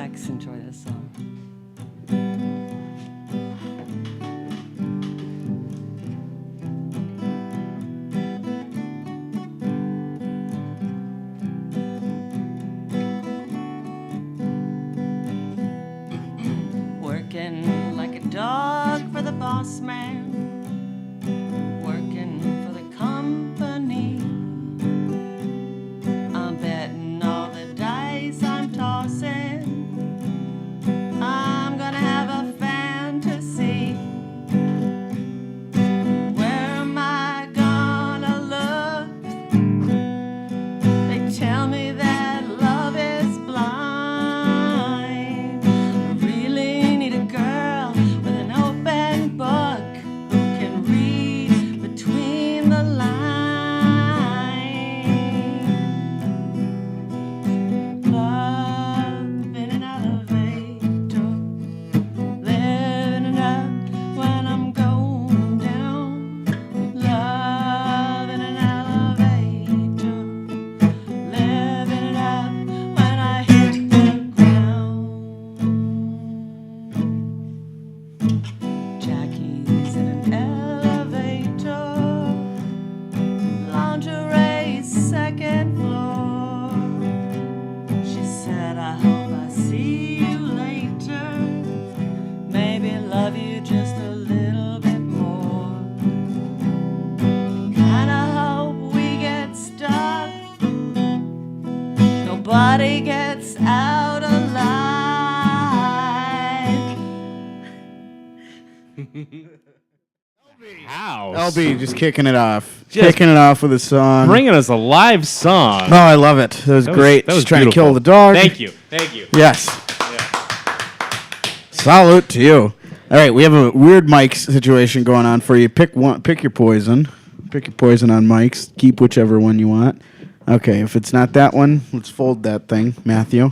relax, enjoy this song. Working like a dog for the boss man, working for the company. I'm betting all the dice I'm tossing. I'm gonna have a fantasy. Where am I gonna look? They tell me that love is blind. I really need a girl with an open book who can read between the lines. Love in an elevator, living it up when I'm going down. Love in an elevator, living it up when I hit the ground. Jackie's in an elevator, lingerie second floor. She said, I hope I see you later. Maybe love you just a little bit more. Kinda hope we get stuck. Nobody gets out alive. How? LB just kicking it off. Just Kicking it off with a song. Bringing us a live song. Oh, I love it. That was great. That was Just trying to beautiful. kill the dog. Thank you. Thank you. Yes. Yeah. Salute to you. All right, we have a weird mic situation going on for you. Pick one. Pick your poison. Pick your poison on mics. Keep whichever one you want. Okay, if it's not that one, let's fold that thing. Matthew,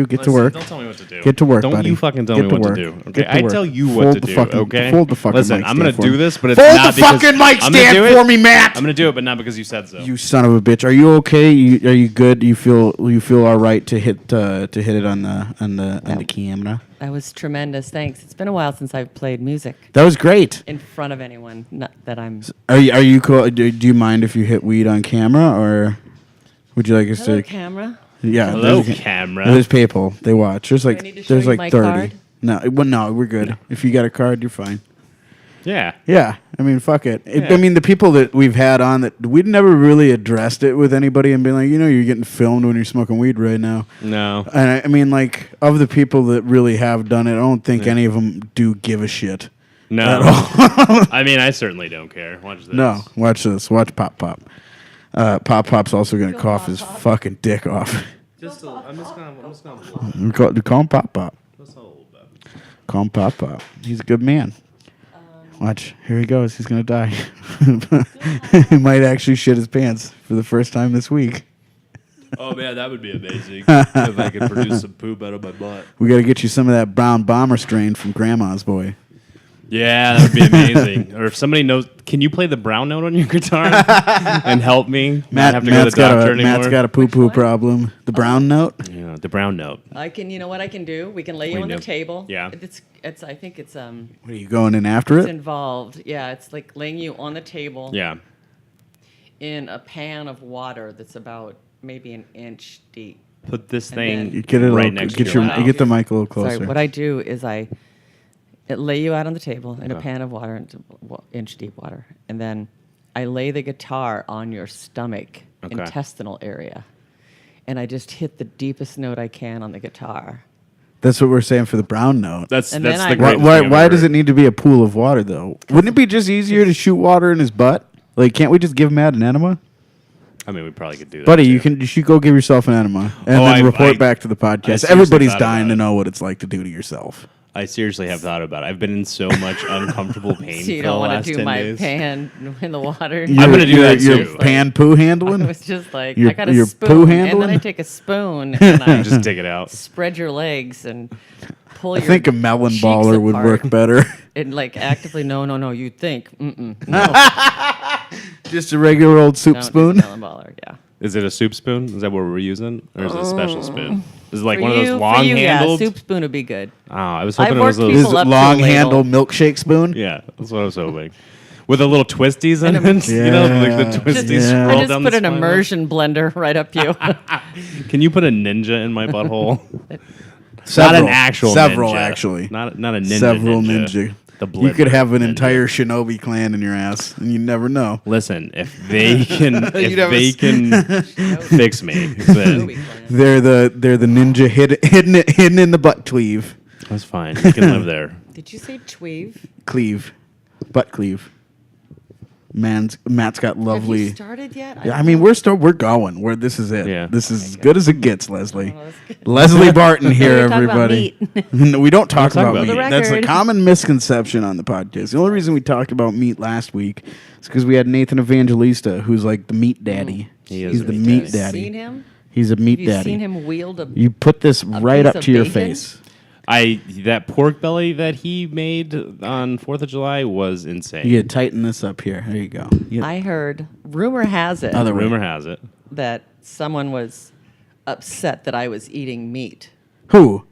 get to work. Don't tell me what to do. Get to work, Don't buddy. you fucking tell Get me to what work. to do. Okay, Get to I work. tell you Fold what to the do. fucking- Okay. fold the fucking Listen, mic I'm gonna stand for do me. this, but it's Fold not the because fucking mic I'm gonna stand do it. for me, Matt. I'm gonna do it, but not because you said so. You son of a bitch. Are you okay? Are you good? You feel all right to hit it on the camera? That was tremendous. Thanks. It's been a while since I've played music That was great. in front of anyone. Not that I'm. Are you cool? Do you mind if you hit weed on camera, or would you like us Hello, to? camera. Yeah. Hello, there's- camera. There's people. They watch. There's I need to show there's you like my 30. card? No, we're good. If you got a card, you're fine. Yeah. Yeah, I mean, fuck it. Yeah. I mean, the people that we've had on that we'd never really addressed it with anybody and been like, you're getting filmed when you're smoking weed right now. No. And I mean, like, of the people that really have done it, I don't think any of them do give a shit. No. At all. I mean, I certainly don't care. Watch this. No, watch this. Watch Pop Pop. Pop Pop's also gonna cough his fucking dick off. I'm just gonna. Call him Pop Pop. Just a little bit. Call him Pop Pop. He's a good man. Watch. Here he goes. He's gonna die. He might actually shit his pants for the first time this week. Oh man, that would be amazing if I could produce some poop out of my butt. We got to get you some of that brown bomber strain from Grandma's boy. Yeah, that would be amazing. Or if somebody knows, can you play the brown note on your guitar and help me? Not have to go to the doctor anymore. Matt's got a poo-poo problem. The brown note? Yeah, the brown note. I can. You know what I can do? We can lay you on the table. Yeah. It's. I think it's What are you going in after It's it? involved. Yeah. It's like laying you on the table. Yeah. In a pan of water that's about maybe an inch deep. Put this And thing then- You get it right a little, next get to your your mouth. you get the mic a little closer. Sorry. What I do is I lay you out on the table in a pan of water, inch deep water, and then I lay the guitar on your stomach, intestinal area, and I just hit the deepest note I can on the guitar. That's what we're saying for the brown note. That's And the then I- greatest Why thing I've why ever does heard. it need to be a pool of water though? Wouldn't it be just easier to shoot water in his butt? Like, can't we just give Matt an enema? I mean, we probably could do that. Buddy, too. you should go give yourself an enema and Oh, then report I back to the podcast. seriously Everybody's thought dying about to it. know what it's like to do to yourself. I seriously have thought about it. I've been in so much uncomfortable pain So you for the don't want last to do 10 my days. pan in the water. I'm gonna do that Your too. pan poo handling? I was just like, Your- I got a your spoon, poo and then I handling? take a spoon and I Just take it out. spread your legs and pull I your think a melon cheeks baller would apart. work better. And like actively, no, you think, no, Just a regular old soup don't do spoon. melon baller, yeah. Is it a soup spoon? Is that what we're using? Or is it a special spoon? Is it like For one of you- those for long you, handled? Yeah, soup spoon would be good. Oh, I was hoping I've it was worked those. Is people it up to a long ladle. handle milkshake spoon? Yeah, that's what I was hoping. With a little twisties in And a- it, you know, like the twisties Yeah. I scroll just down put the an spine. immersion blender right up you. Can you put a ninja in my butthole? Several. Not an actual Several, ninja. actually. Not a ninja. Several ninja. The You could Blipper have an ninja. entire shinobi clan in your ass, and you never know. Listen, if they can, You'd have fix me, then They're the ninja hidden in the butt cleave. that's fine. You can live there. Did you say tweave? Butt cleave. Matt's got Have lovely. you started yet? Yeah, I mean, we're going. This is it. Yeah. This is as good as it gets, Leslie. Oh, that's good. Leslie Barton here, We talk about everybody. meat. No, we don't talk talk about about meat. meat. That's a Record. common misconception on the podcast. The only reason we talked about meat last week is because we had Nathan Evangelista, who's like the meat daddy. He is He's the the meat meat daddy. daddy. Seen him? He's a meat Have you daddy. seen him wield a? You put this right piece up of to your bacon? face. That pork belly that he made on 4th of July was insane. You tighten this up here. There you go. I heard. Rumor has it Other way. Rumor has it. that someone was upset that I was eating meat. Who?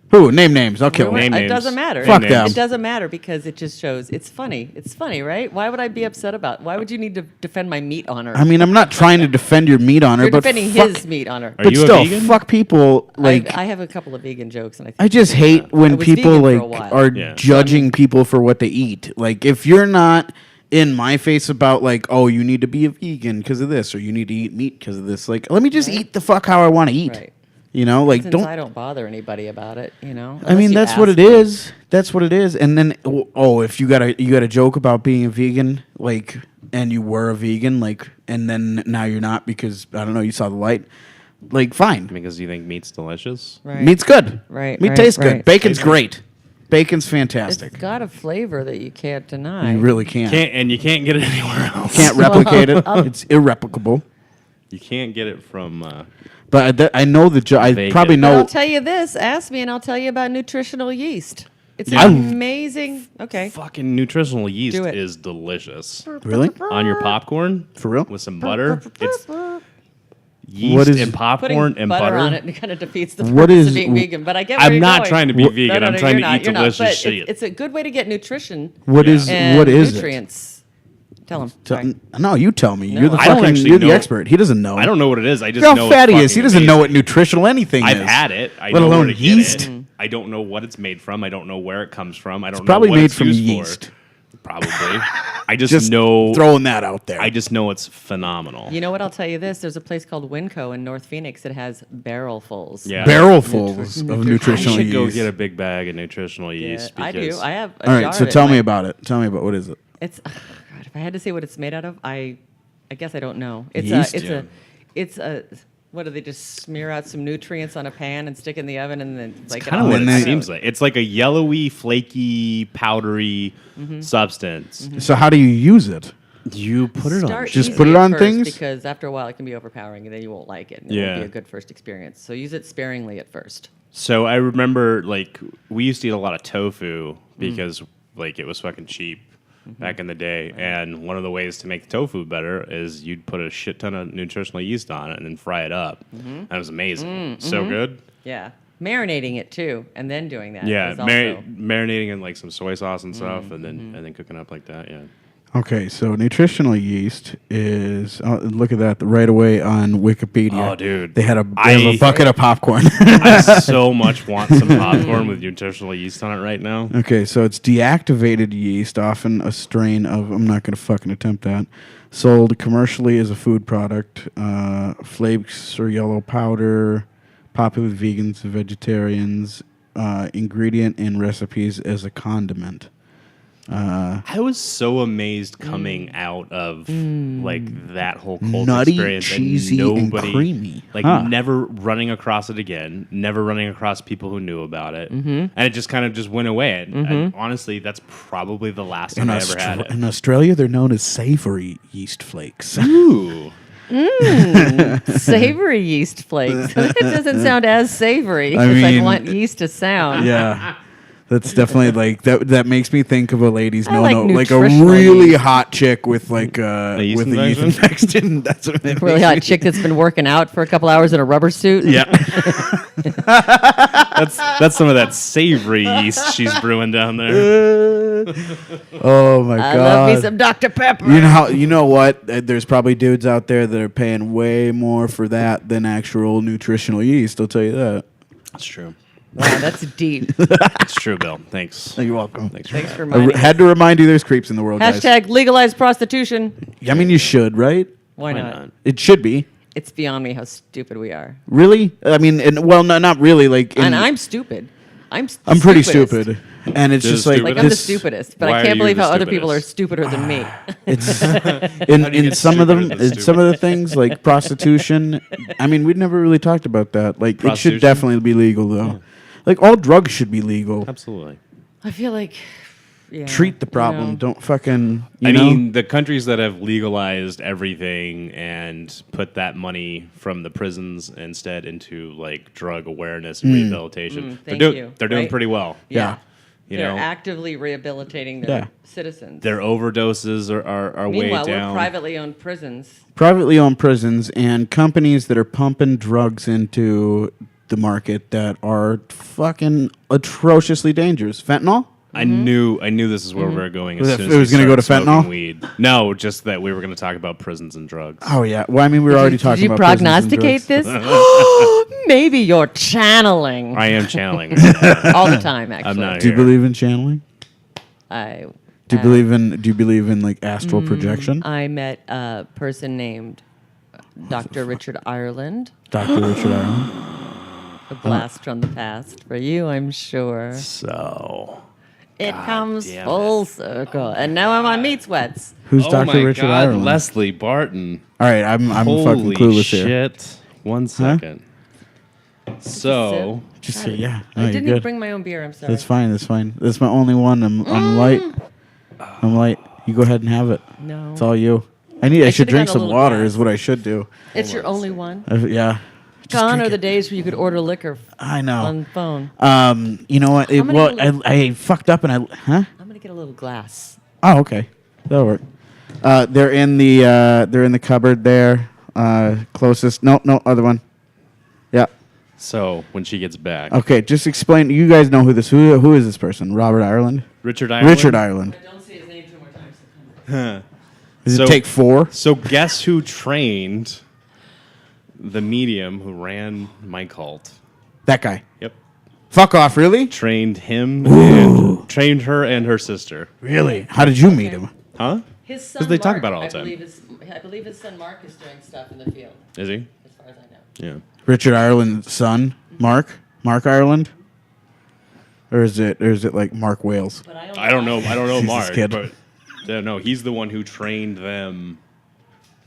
Name names. I'll kill Rumor- him. Name it names. doesn't matter. Fuck Name them. names. It doesn't matter because it just shows it's funny. It's funny, right? Why would I be upset about? Why would you need to defend my meat honor? I mean, I'm not trying to defend your meat honor, You're but defending fuck, his meat honor. Are but you a still, vegan? fuck people like. I have a couple of vegan jokes, and I just hate I when was people vegan for a like while. are Yeah. judging people for what they eat. Like if you're not in my face about like, oh, you need to be a vegan because of this, or you need to eat meat because of this. Like, let me just Right. eat the fuck how I want to eat. Right. You know, like Since don't. I don't bother anybody about it, you know. I mean, unless you that's what ask it me. is. That's what it is. And then, oh, if you got a joke about being a vegan, like, and you were a vegan, like, and then now you're not because I don't know, you saw the light. Like, fine. Because you think meat's delicious. Right. Meat's good. Right, Meat right, tastes good. right. Bacon's great. Bacon's fantastic. It's got a flavor that you can't deny. You really can't. You can't get it anywhere else. Can't replicate it. It's irreplicable. You can't get it from. But I know the I Bacon. probably But know. I'll tell you this. Ask me, and I'll tell you about nutritional yeast. It's Yeah. amazing. Okay. Fucking nutritional yeast Do it. is delicious. Really? On your popcorn For real? with some butter. It's yeast What is- and popcorn Putting and butter butter. on it kind of defeats the What purpose is- of being vegan. But I get where I'm you're not going. trying to be vegan. No, I'm no, trying you're to not, eat you're not. delicious But shit. it's a good way to get nutrition. What Yeah. is And what is it? nutrients. Tell him. No, you tell me. No, You're the I don't fucking. actually You're the know. expert. He doesn't know. I don't know what it is. I just Look know how fat he it's is. He fucking doesn't know what amazing. nutritional anything I've is. had it. I Let know alone where to get yeast. it. I don't know what it's made from. I don't know where it comes from. I don't know Probably what made it's from used yeast. for. Probably. I just, Just know. throwing that out there. I just know it's phenomenal. You know what? I'll tell you this. There's a place called Winco in North Phoenix that has barrelfuls. Yeah. Barrelfuls of I nutritional should go yeast. get a big bag of nutritional yeast. I do. because I have a All jar right, so of it tell in me my- about it. Tell me about what is it? It's God, if I had to say what it's made out of, I guess I don't know. It's Yeast? it's a what do they just smear out some nutrients on a pan and stick in the oven and then like kind of what And it they- seems like. It's like a yellowy, flaky, powdery substance. So how do you use it? You put it on. Start Just easy put it at on first things? because after a while it can be overpowering and then you won't like it. And it Yeah. won't be a good first experience. So use it sparingly at first. So I remember, like, we used to eat a lot of tofu because, like, it was fucking cheap back in the day. And one of the ways to make the tofu better is you'd put a shit ton of nutritional yeast on it and then fry it up. And it was amazing. So good. Yeah, marinating it too, and then doing that. Yeah, is also- marinating in like some soy sauce and stuff, and then cooking up like that. Yeah. Okay, so nutritional yeast is look at that right away on Wikipedia. Oh, dude. they have a bucket of popcorn. I so much want some popcorn with nutritional yeast on it right now. Okay, so it's deactivated yeast, often a strain of. I'm not going to fucking attempt that. Sold commercially as a food product. Flakes or yellow powder, popular with vegans, vegetarians. Ingredient in recipes as a condiment. I was so amazed coming out of like that whole cult Nutty, experience, cheesy, and and nobody, creamy. like Huh. never running across it again, never running across people who knew about it, and it just kind of just went away. And honestly, that's probably the last time I ever had it. In Australia, they're known as savory yeast flakes. Ooh, savory yeast flakes. It doesn't sound as savory I as I mean- want yeast to sound. Yeah. That's definitely like that. That makes me think of a lady's I like like a nutritional really yeast. hot chick with like yeast with a yeast infection. That's what it Really makes hot me- chick that's been working out for a couple hours in a rubber suit. Yeah. That's some of that savory yeast she's brewing down there. Oh my I god. love me some Dr. Pepper. You know what? There's probably dudes out there that are paying way more for that than actual nutritional yeast. I'll tell you that. That's true. Wow, that's deep. It's true, Bill. Thanks. You're welcome. Thanks Thanks for I reminding us. had to remind you there's creeps in the world, guys. Hashtag legalize prostitution. I mean, you should, right? Why Why not? not? It should be. It's beyond me how stupid we are. Really? I mean, well, no, not really. Like, And I'm stupid. I'm pretty stupidest. stupid, and it's You're just the like Like I'm the this. stupidest, but Why I are can't you believe the how other people are stupidest? stupider than me. It's do you in get some of them, stupider than in some of the things like prostitution. I mean, we've never really talked about that. Like, it should Prostitution? definitely be legal, though. Like, all drugs should be legal. Absolutely. I feel like Treat the problem. You know. Don't fucking. You I know? mean, the countries that have legalized everything and put that money from the prisons instead into like drug awareness and rehabilitation, thank they're, you. they're doing Right? pretty well. Yeah. You They're know, actively rehabilitating their Yeah. citizens. their overdoses are way Meanwhile, down. we're privately owned prisons. Privately owned prisons and companies that are pumping drugs into the market that are fucking atrociously dangerous. Fentanyl? I knew this is where we were going. As Was soon it- as it was we gonna go started to fentanyl? smoking Weed. No, just that we were going to talk about prisons and drugs. Oh yeah. Well, I mean, we were already talking Did you about prisons and prognosticate drugs. this? Maybe you're channeling I am channeling. all the time. Actually, I'm not Do you here. believe in channeling? I Do you believe in like astral projection? I met a person named Dr. Richard Ireland. Dr. Richard Ireland. A blast from the past for you, I'm sure. So. It comes damn full circle, and now I'm on Meat Sweats. Who's Oh Dr. my Richard God, Ireland? Leslie Barton. All right, I'm fucking Holy clueless here. shit. 1 second. So, Just say yeah. No, I you're didn't good. bring my own beer. I'm sorry. That's fine. That's fine. That's my only one. I'm light. I'm light. You go ahead and have it. No, It's all you. I should should've drink gotten a some little water. glass. Is what I should do. it's your only one. Yeah. Just Gone drink are the it. days where you could order liquor I know. on phone. You know what? I'm gonna Well, go I fucked up and huh? I'm gonna get a little glass. Oh, okay. That'll work. They're in the cupboard there. Closest. No, other one. Yeah. so when she gets back, Okay. Just explain. You guys know who is this person? Robert Ireland. Richard Ireland. Richard Ireland. Don't say his name two more times. Does So- it take 4? So guess who trained the medium who ran my cult? That guy. Yep. Fuck off. Really? Trained him and trained her and her sister. Really? How did you meet him? Huh? His son. they talk Mark, about it all the time. I believe his son Mark is doing stuff in the field, Is he? as far as I know. Yeah. Richard Ireland's son, Mark Ireland, or is it like Mark Wales? But I don't know. I don't know Jesus, Mark, kid. but no, he's the one who trained them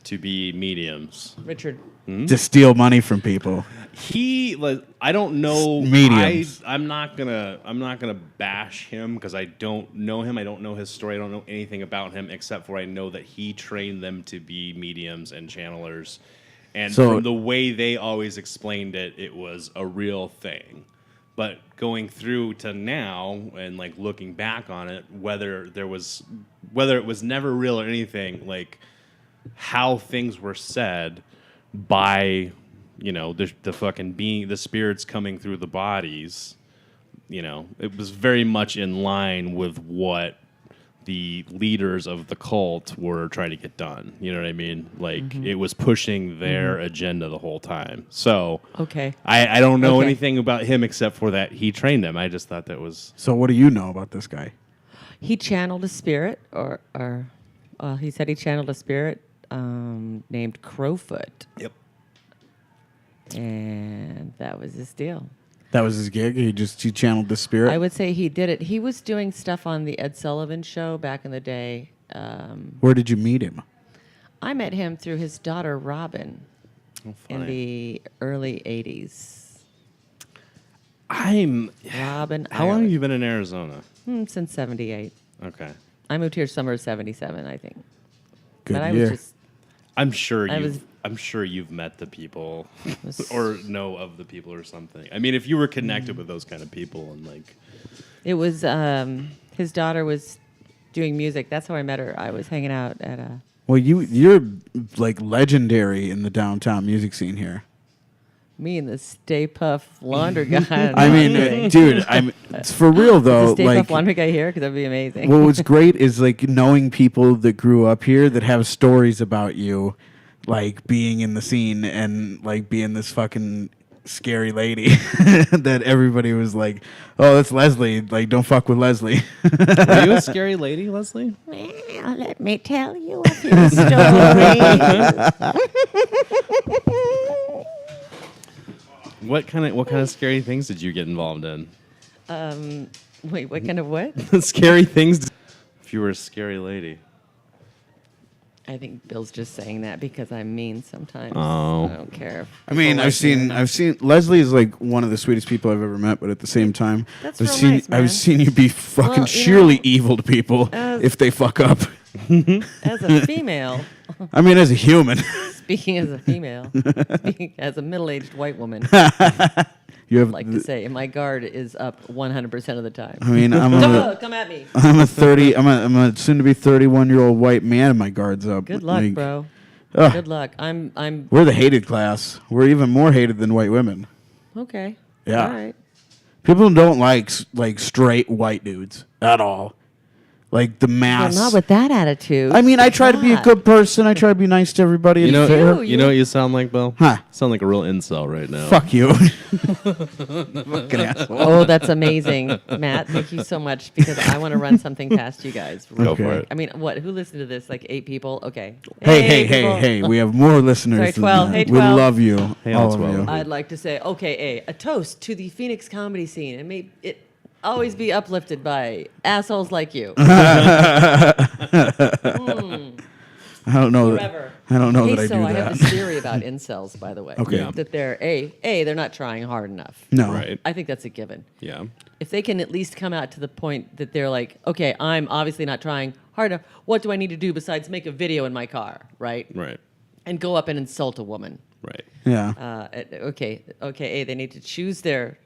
to be mediums. Richard. To steal money from people. He, like, I don't know. Mediums. I'm not gonna bash him because I don't know him. I don't know his story. I don't know anything about him except for I know that he trained them to be mediums and channelers. And So- from the way they always explained it, it was a real thing. But going through to now and like looking back on it, whether it was never real or anything, like how things were said by, you know, the fucking being, the spirits coming through the bodies, you know, it was very much in line with what the leaders of the cult were trying to get done. You know what I mean? Like, it was pushing their agenda the whole time. So, Okay. I don't know Okay. anything about him except for that he trained them. I just thought that was... So what do you know about this guy? He channeled a spirit, or he said he channeled a spirit named Crowfoot, Yep. and that was his deal. That was his gig. He channeled the spirit. I would say he did it. He was doing stuff on the Ed Sullivan Show back in the day. Where did you meet him? I met him through his daughter Robin in funny. the early '80s. How Robin. long have Ireland. you been in Arizona? Since '78. Okay. I moved here summer of '77, I think. Good but I year. was just I'm sure I you was I'm sure you've met the people or know of the people or something. I mean, if you were connected with those kind of people and like... It was, his daughter was doing music. That's how I met her. I was hanging out at a... Well, you're like legendary in the downtown music scene here. Me and the Stay Puft Laundry guy. I mean, dude, it's for real though. Is the Stay like, Puft Laundry guy here? Because that'd be amazing. What was great is like knowing people that grew up here that have stories about you, like being in the scene and like being this fucking scary lady that everybody was like, "Oh, that's Leslie. Like, don't fuck with Leslie." Are you a scary lady, Leslie? Well, let me tell you a few stories. What kind of scary things did you get involved in? Wait, what kind of what? Scary things. If you were a scary lady. I think Bill's just saying that because I'm mean sometimes. Oh. I don't care. I mean, I've seen Leslie is like one of the sweetest people I've ever met, but at the same time, That's real nice, man. I've seen you be fucking Well, sheerly evil to people if they fuck up. As a female, I mean, as a human. speaking as a female, speaking as a middle-aged white woman, You have, like to say, my guard is up 100% of the time. I mean, Come at me. I'm a soon to be 31-year-old white man, and my guard's up. Good luck, Like, bro. ugh. Good luck. I'm We're the hated class. We're even more hated than white women. okay. Yeah. All right. People don't like straight white dudes at all. Like the mass. Well, not with that attitude. I mean, I try to be a God. good person. I try to be nice to everybody. You and know, fair. you know what you sound like, Bill? Huh. You sound like a real incel right now. Fuck you. Fucking asshole. Oh, that's amazing, Matt. Thank you so much because I want to run something past you guys. Go Okay. for it. I mean, what? Who listened to this? Like 8 people? Okay. Hey. We have more listeners Sorry, than 12. that. Hey, We 12. love you. Hey, all all of 12. you. I'd like to say, okay, a toast to the Phoenix comedy scene, and may it always be uplifted by assholes like you. I don't know Forever. I don't know Hey, that I so do I that. have this theory about incels, by the way. Okay. Yeah. That they're they're not trying hard enough. No. Right. I think that's a given. Yeah. If they can at least come out to the point that they're like, okay, I'm obviously not trying hard enough. What do I need to do besides make a video in my car, right? Right. And go up and insult a woman. Right. Yeah. Okay, they need to choose their.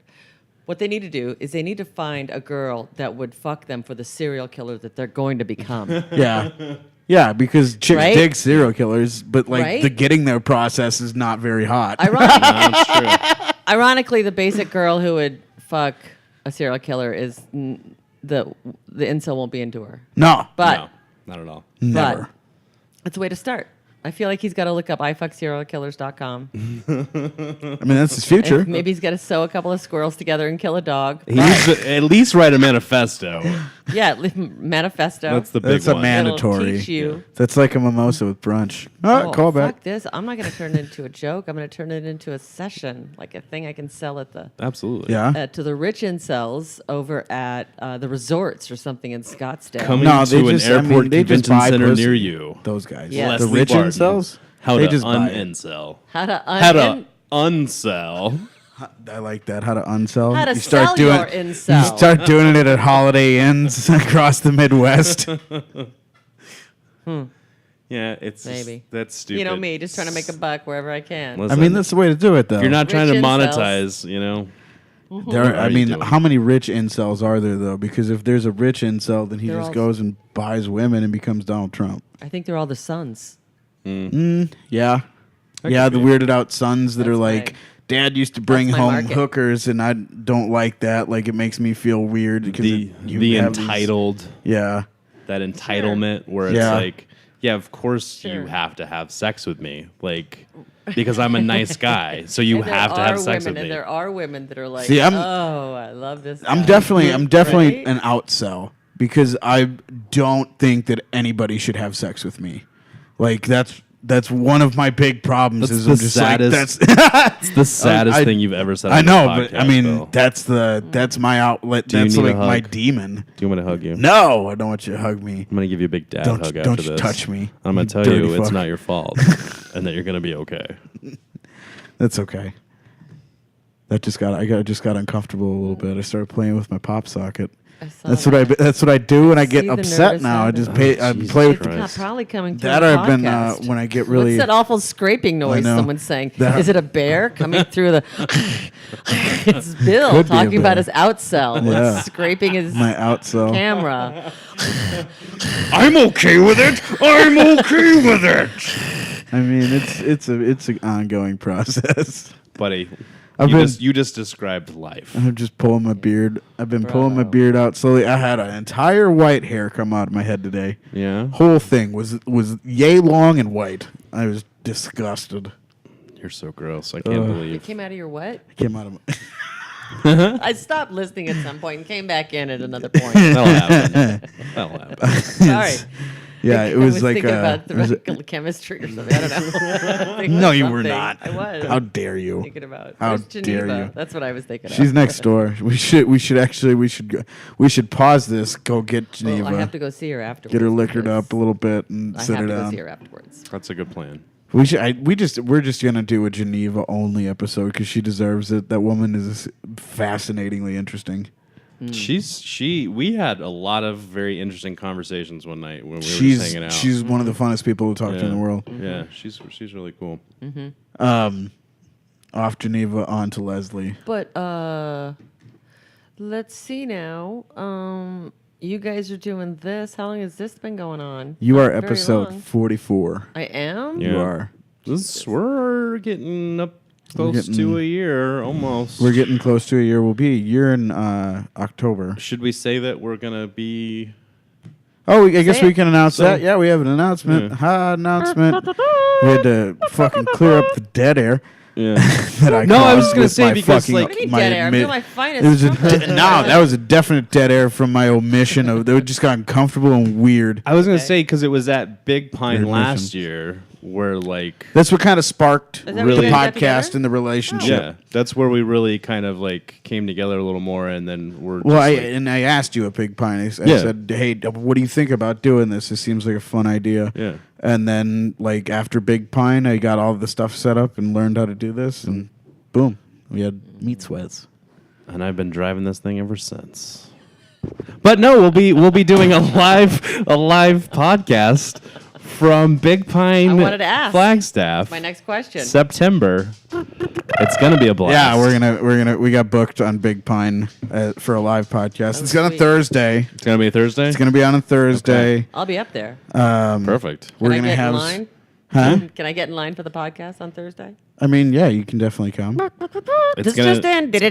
What they need to do is they need to find a girl that would fuck them for the serial killer that they're going to become. Yeah. Yeah, because chicks Right? dig serial killers, but like Right? the getting there process is not very hot. Ironically, That's true. ironically, the basic girl who would fuck a serial killer is the incel won't be into her. No. But No, not at all. Never. But it's a way to start. I feel like he's got to look up ifuckserialkillers.com. I mean, that's his future. And maybe he's got to sew a couple of squirrels together and kill a dog. He needs to at least write a manifesto. Yeah, manifesto. That's the big That's a one. man- It'll mandatory. teach you. That's like a mimosa with brunch. Oh, call back. Fuck this. I'm not going to turn it into a joke. I'm going to turn it into a session, like a thing I can sell at the Absolutely. Yeah. to the rich incels over at the resorts or something in Scottsdale. Coming No, they to just- an I mean, airport they just convention buy center pussy. near you. Those guys. Yeah. The Leslie rich Barton. incels? How They to just buy it. unincel. How to How to unsell. I like that. How to unsell. How to You start sell doing, your incel. You start doing it at Holiday Inns across the Midwest. Yeah, it's just- Maybe. that's stupid. You know me, just trying to make a buck wherever I can. I Listen, mean, that's the way to do it, though. if you're not trying to Rich incels. monetize, you know. There, What I are you mean, doing? how many rich incels are there, though? Because if there's a rich incel, then he They're just all- goes and buys women and becomes Donald Trump. I think they're all the sons. Yeah. That Yeah, could the be. weirded out sons that are That's like, my- Dad used to bring that's my home market. hookers, and I don't like that. Like, it makes me feel weird. Because The you have these- entitled, Yeah. that entitlement where it's Yeah. like, yeah, of course Sure. you have to have sex with me, like, because I'm a nice guy, so you And there have to are have sex women, with and me. there are women that are like, See, I'm- oh, I love this I'm guy." definitely Right? an outsell because I don't think that anybody should have sex with me. Like that's one of my big problems. That's is the I'm just saddest- like that's. It's the saddest I- thing you've ever said. I on know, this but I podcast, mean Bill. that's my outlet. Do you That's need a like my hug? demon. Do you want me to hug you? No, I don't want you to hug me. I'm gonna give you a big dad Don't hug you- after don't you this. touch me, I'm gonna you tell dirty you it's fuck. not your fault, and that you're gonna be okay. That's okay. I just got uncomfortable a little bit. I started playing with my pop socket. That's what I do when I get See the upset nervous now. I habit. just play with Christ. Probably coming through that. the I've been podcast. when I get really. What's that awful scraping noise know. someone's saying? That- Is it a bear coming through the... It's Bill Could be a talking about bear. his outcell. Yeah. Scraping his my outsell. camera. I'm okay with it. I'm okay with it. I mean, it's an ongoing process. Buddy, I've you just described life. I'm just pulling my beard. I've been pulling my Bravo. beard out slowly. I had an entire white hair come out of my head today. Yeah. Whole thing was yay long and white. I was disgusted. You're so gross. I can't It believe. came out of your what? Came out of my I stopped listening at some point and came back in at another point. That'll happen. That'll happen. Sorry. Yeah, it was like thinking about it was a- theoretical chemistry or something. I don't know. Thinking No, of you were something. not. I was. How dare you? Thinking about. How Where's dare Geneva? you. That's what I was thinking of. She's next door. We should pause this. Go get Geneva. Well, I have to go see her afterwards. Get her liquored because up a little bit and I sit have her to go down. see her afterwards. That's a good plan. We're just gonna do a Geneva only episode because she deserves it. That woman is fascinatingly interesting. We had a lot of very interesting conversations one night when we were just hanging out. She's one of the funnest people to talk to in the world. Yeah, she's really cool. Off Geneva onto Leslie. But let's see now. You guys are doing this. How long has this been going on? You are Not very episode long. 44. I am. Yeah. You are. We're getting up close to a year almost. We're getting close to a year. We'll be a year in October. Should we say that we're gonna be? Oh, I guess Say we it. can announce So- that. Yeah, we have an announcement. Yeah. Ha, announcement. We had to fucking clear up the dead air. Yeah. That I No, I was caused gonna with say my because, fucking- like- What do you mean my dead air? I'm admit- doing my finest. It was that was a definite dead air from my omission of. They just got uncomfortable and weird. I was gonna say because it was at Big Pine Weird last mission. year where like That's what kind of sparked Is that the what you guys got podcast together? and the relationship. yeah, that's where we really kind of like came together a little more, and then we're Well, just, like, I asked you at Big Pine. I Yeah. said, "Hey, what do you think about doing this? It seems like a fun idea." Yeah. And then, like after Big Pine, I got all the stuff set up and learned how to do this, and boom, we had meat sweats. and I've been driving this thing ever since. But no, we'll be doing a live podcast from Big Pine I wanted to ask. Flagstaff. My next question. September. It's gonna be a blast. Yeah, we got booked on Big Pine for a live podcast. It's on a sweet. Thursday. It's gonna be a Thursday. It's gonna be on a Thursday. I'll be up there. Perfect. We're Can I gonna get have. in line? Huh? Can I get in line for the podcast on Thursday? I mean, yeah, you can definitely come. It's This gonna. just in. don't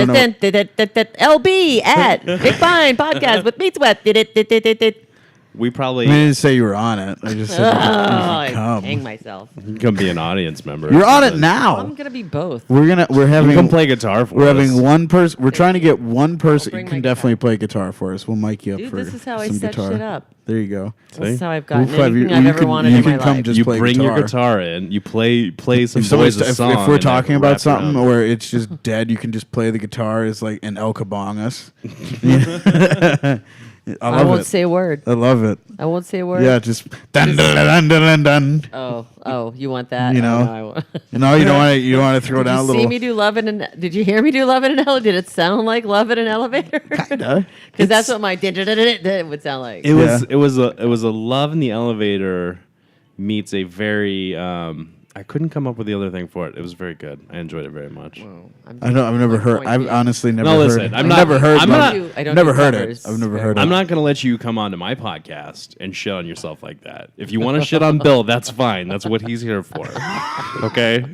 know. LB at Big Pine Podcast with Meat Sweat. We probably I didn't say you were on it. I just said Oh, you I can come. hang myself. come be an audience member. You're on it I'm now. gonna be both. We're You having come play guitar for We're us. having one person. We're trying to get one person. bring You my can definitely guitar. play guitar for us. We'll mic you up Dude, for this is how I some set guitar. shit up. There you go. This is how I've We'll gotten have you- anything I've you ever can- wanted you in my can come life. just You play bring your guitar. guitar in. You play some If, somebody's- boys a if song. we're and talking then about wrap it something around. where it's just dead, you can just play the guitar as like an El Kabong us. I I love won't it. say a word. I love it. I won't say a word. Yeah, just dun dun dun dun dun dun. Oh, you want that? You Oh, know. no, I won't. No, you don't want to. You don't want to throw Did down a you little. see me do love in an? Did you hear me do love in an elevator? Did it sound like love in an elevator? Kinda. Because that's what my would sound like. It was a love in the elevator meets a very I couldn't come up with the other thing for it. It was very good. I enjoyed it very much. I don't. I've never heard. I've honestly never No, heard. listen, I'm I've not- never heard. I'm love- not- I don't never do heard covers. it. I've never heard I'm it. not going to let you come onto my podcast and shit on yourself like that. If you want to shit on Bill, that's fine. That's what he's here for. Okay?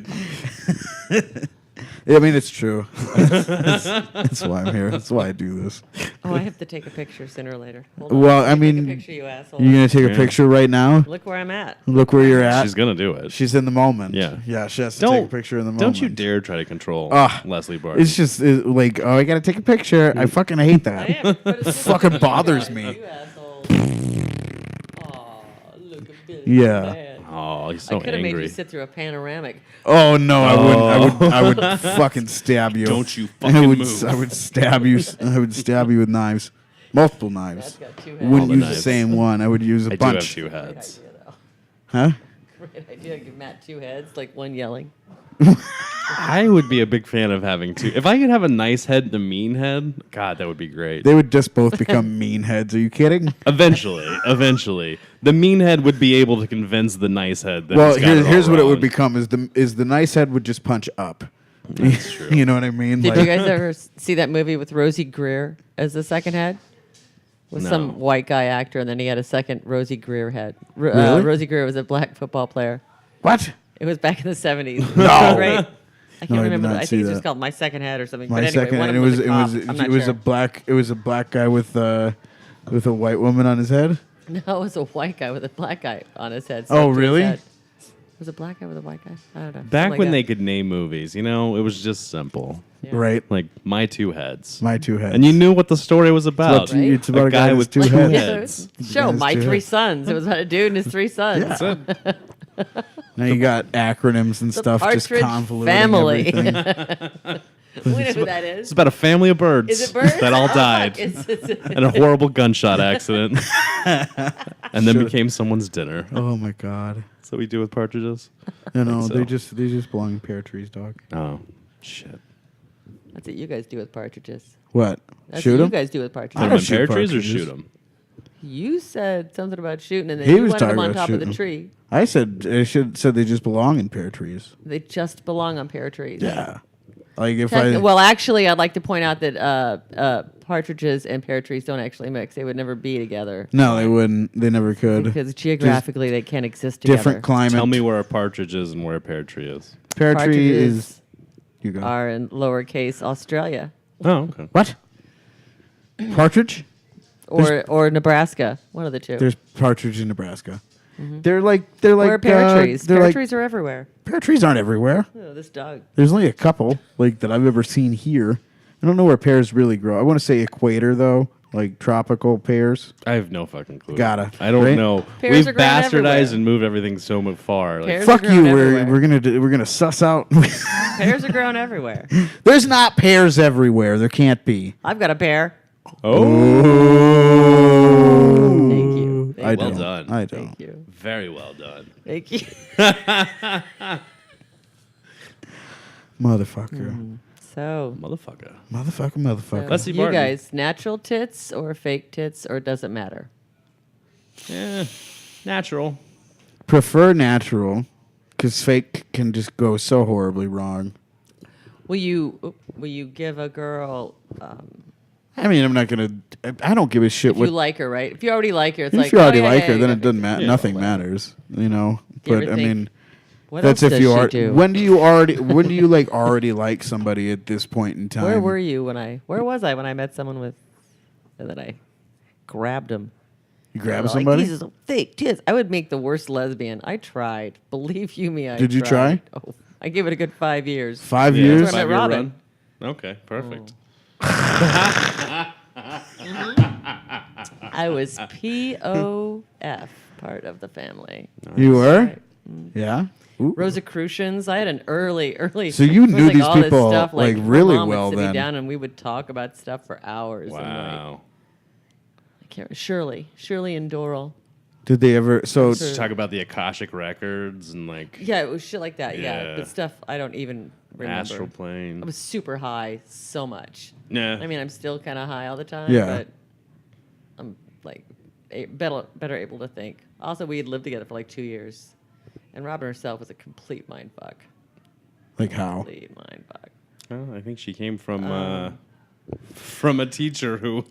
I mean, it's true. That's why I'm here. That's why I do this. Oh, I have to take a picture sooner or later. Hold on. Well, Let I me take mean, a picture, you asshole. you're gonna take a Yeah. picture right now. Look where I'm at. Look where you're at. She's going to do it. She's in the moment. Yeah. Yeah. She has to take a Don't picture in the moment. Don't you dare try to control Ah, Leslie Barton. It's just like, oh, I gotta take a picture. I fucking hate I that. am. But it's just Fucking you bothers guys, me. You asshole. Aw, look at Billy. Yeah. Man. Oh, he's so I could have made angry. you sit through a panoramic. Oh no, I wouldn't. I would fucking stab you. Don't you I fucking would. move. I would stab you. I would stab you with knives, multiple knives. That's got two I heads. wouldn't the use the knives. same one. I would use a I do have bunch. two Great heads. idea, though. Huh? Great idea. Give Matt two heads, like one yelling. I would be a big fan of having two. If I could have a nice head and a mean head, God, that would be great. They would just both become mean heads. Are you kidding? Eventually, the mean head would be able to convince the nice head that. Well, he's got here's what it would wrong. become: is the nice head would just punch up. That's true. You know what I mean? Did you guys ever see that movie with Rosie Greer as the second head? With No. some white guy actor, and then he had a second Rosie Greer head. Really? Rosie Greer was a black football player. What? It was back in the 70s. No. Great. I can't No, I did remember. not I see think it's that. just called My Second Head or something. My but anyway, second, one and of it them was a cop. I'm not sure. a black guy with a white woman on his head. No, it was a white guy with a black guy on his head. Oh, stuck to his really? head. Was it a black guy with a white guy? I don't know. Back Something when like they that. could name movies, it was just simple. Yeah. Right. Like My Two Heads. My two heads. And you knew what the story was about. It's about, Right? it's about A a guy guy with with two two heads. heads. Yeah, show Guys My do Three it. Sons. It was about a dude and his three sons. Yeah. That's it. Now you got acronyms and The stuff just Partridge convoluting Family. everything. We know who that is. It's about a family of birds, Is it birds? that all Oh, died it's in a horrible gunshot accident, and then became someone's dinner. Oh my god. That's what we do with partridges. No, so. they just belong in pear trees, dog. Oh, shit. That's what you guys do with partridges. What? That's Shoot what you them? guys do with I Put partridges. don't them in shoot pear trees or partridges. shoot them? You said something about shooting, and then He you was wanted them talking on about top of the shooting. tree. I said they just belong in pear trees. They just belong on pear trees. Yeah. Like if Well, actually, I'd like to point out that partridges and pear trees don't actually mix. They would never be together no, they wouldn't. They never could. because geographically they can't exist together. Different climate. Tell me where a partridge is and where a pear tree is. pear tree Partridges is. You go. are in lowercase Australia Oh, okay. What? Partridge? or Nebraska. One of the two. There's partridge in Nebraska. Mm-hmm. They're like Or pear trees. They're Pear like, trees are everywhere. pear trees aren't everywhere. Oh, this dog. There's only a couple like that I've ever seen here. I don't know where pears really grow. I want to say equator though, like tropical pears. I have no fucking clue. Gotta, I don't right? know. Pears We've are growing bastardized everywhere. and moved everything so far. Like, Pears Fuck are you. growing We're everywhere. we're gonna suss out. Pears are growing everywhere. There's not pears everywhere. There can't be. I've got a pear. Oh, Thank you. I Well don't. done. I don't. Thank you. Very well done. Thank you. Motherfucker. So, Motherfucker. Motherfucker. Let's see, you Barton. guys, natural tits or fake tits, or does it matter? Yeah. Natural. Prefer natural, because fake can just go so horribly wrong. Will you give a girl I mean, I'm not gonna. I don't give a shit if what. you like her, right? If you already like her, it's If like you already oh, yeah, like yeah, her, you then got it doesn't fake matter. tits. Nothing Whatever. matters, Do you But ever I think, mean, what that's else if does you she are. do? When do you already? When do you like already like somebody at this point in time? Where were you where was I when I met someone with, and then I grabbed him? You grab Like, somebody? these are some fake tits. I would make the worst lesbian. I tried. Believe you me, I Did you tried. try? Oh, I gave it a good 5 years. 5 Yeah, years? That's when I met 5-year Robin. run. Okay, perfect. I was POF, part of the family. You were? Right. Yeah. Ooh. Rosicrucians. I had an early. So you it was knew like these all this people, stuff, like, my really mom would well sit me then. down and we would talk about stuff for hours. And Wow. I can't. Shirley and Doral. Did they ever? So Sure. Talk about the Akashic records and like Yeah, it was shit like that. Yeah, Yeah. but stuff I don't even remember. astral plane. I was super high so much. Yeah. I mean, I'm still kind of high all the time. Yeah. But I'm like better able to think. Also, we had lived together for like 2 years, and Robin herself was a complete mind fuck. like how? Complete mind fuck. Oh, I think she came from a teacher who.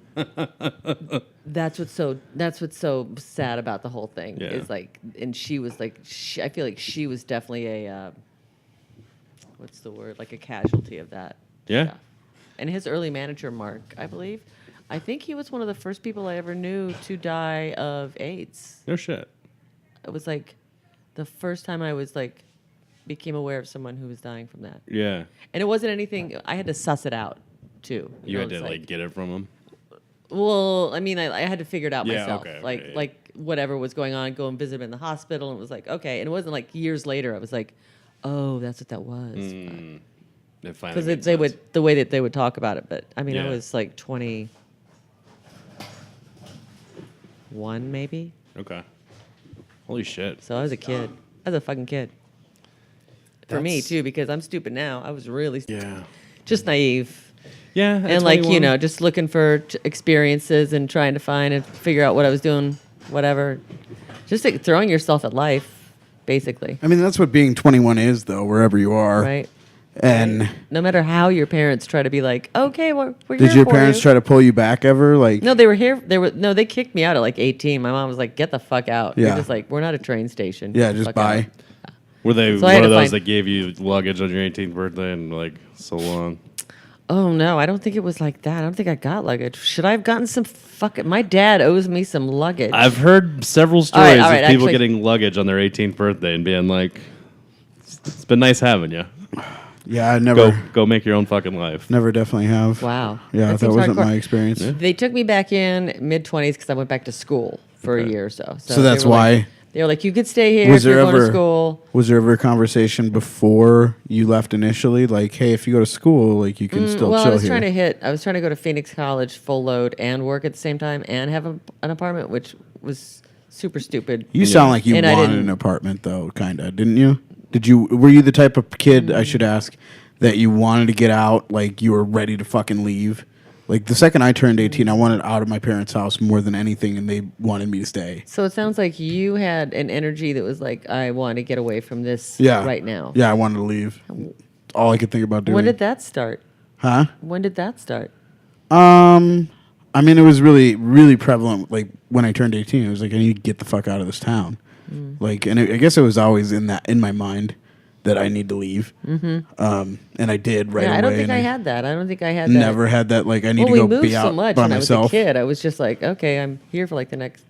That's what's so sad about the whole thing Yeah. is like, and she was like, I feel like she was definitely a what's the word, like a casualty of that. Yeah. stuff. And his early manager, Mark, I believe, I think he was one of the first people I ever knew to die of AIDS. No shit. It was like the first time I was like became aware of someone who was dying from that. Yeah. And it wasn't anything. I had to suss it out too. You know, had to it's like get it from him. Well, I mean, I had to figure it out Yeah, myself. okay, like okay. like whatever was going on, go and visit him in the hospital, and it was like okay. And it wasn't like years later. I was like, oh, that's what that was. It finally Because made they sense. would the way that they would talk about it. But I mean, I Yeah. was like 21 maybe. Okay. Holy shit. So I was a kid. I was a fucking kid. for me too, because I'm stupid now. I was really Yeah. just naive. Yeah. And like, just looking for experiences and trying to find and figure out what I was doing, whatever. Just like throwing yourself at life, basically. I mean, that's what being 21 is, though, wherever you are. Right. And no matter how your parents try to be like, okay, we're here did your for parents you. try to pull you back ever? Like, No, they were here. They kicked me out at like 18. My mom was like, get the fuck out. Yeah. You're just like, we're not a train station. yeah, Get the just fuck bye. out." Were they So I had one of to those find- that gave you luggage on your 18th birthday and like so long? Oh no, I don't think it was like that. I don't think I got luggage. Should I have gotten some fucking? My dad owes me some luggage. I've heard several stories all right, of people actually- getting luggage on their 18th birthday and being like, "It's been nice having you. Yeah, I never, Go make your own fucking life." never definitely have. Wow. Yeah, that seems wasn't hardcore. my experience. Yeah. They took me back in mid-20s because I went back to school for a year or so. So that's they were like- why. they were like, you could stay here Was if you're there going to ever- school. Was there ever a conversation before you left initially? Like, hey, if you go to school, like, you can still Well, chill I was here. I was trying to go to Phoenix College full load and work at the same time and have an apartment, which was super stupid. You sound like you And I wanted didn't- an apartment, though, kind of, didn't you? Were you the type of kid, I should ask, that you wanted to get out, like you were ready to fucking leave? Like the second I turned 18, I wanted out of my parents' house more than anything, and they wanted me to stay. So it sounds like you had an energy that was like, I want to get away from this Yeah. right now. Yeah, I wanted to leave. All I could think about doing. When did that start? Huh? When did that start? I mean, it was really, really prevalent. Like when I turned 18, it was like I need to get the fuck out of this town. Like, and I guess it was always in my mind that I need to leave. And I did right away. I don't think and I had that. I don't think I had that. never had that. Like I need Well, to we go moved be so out much by when I myself. was a kid. I was just like, okay, I'm here for like the next,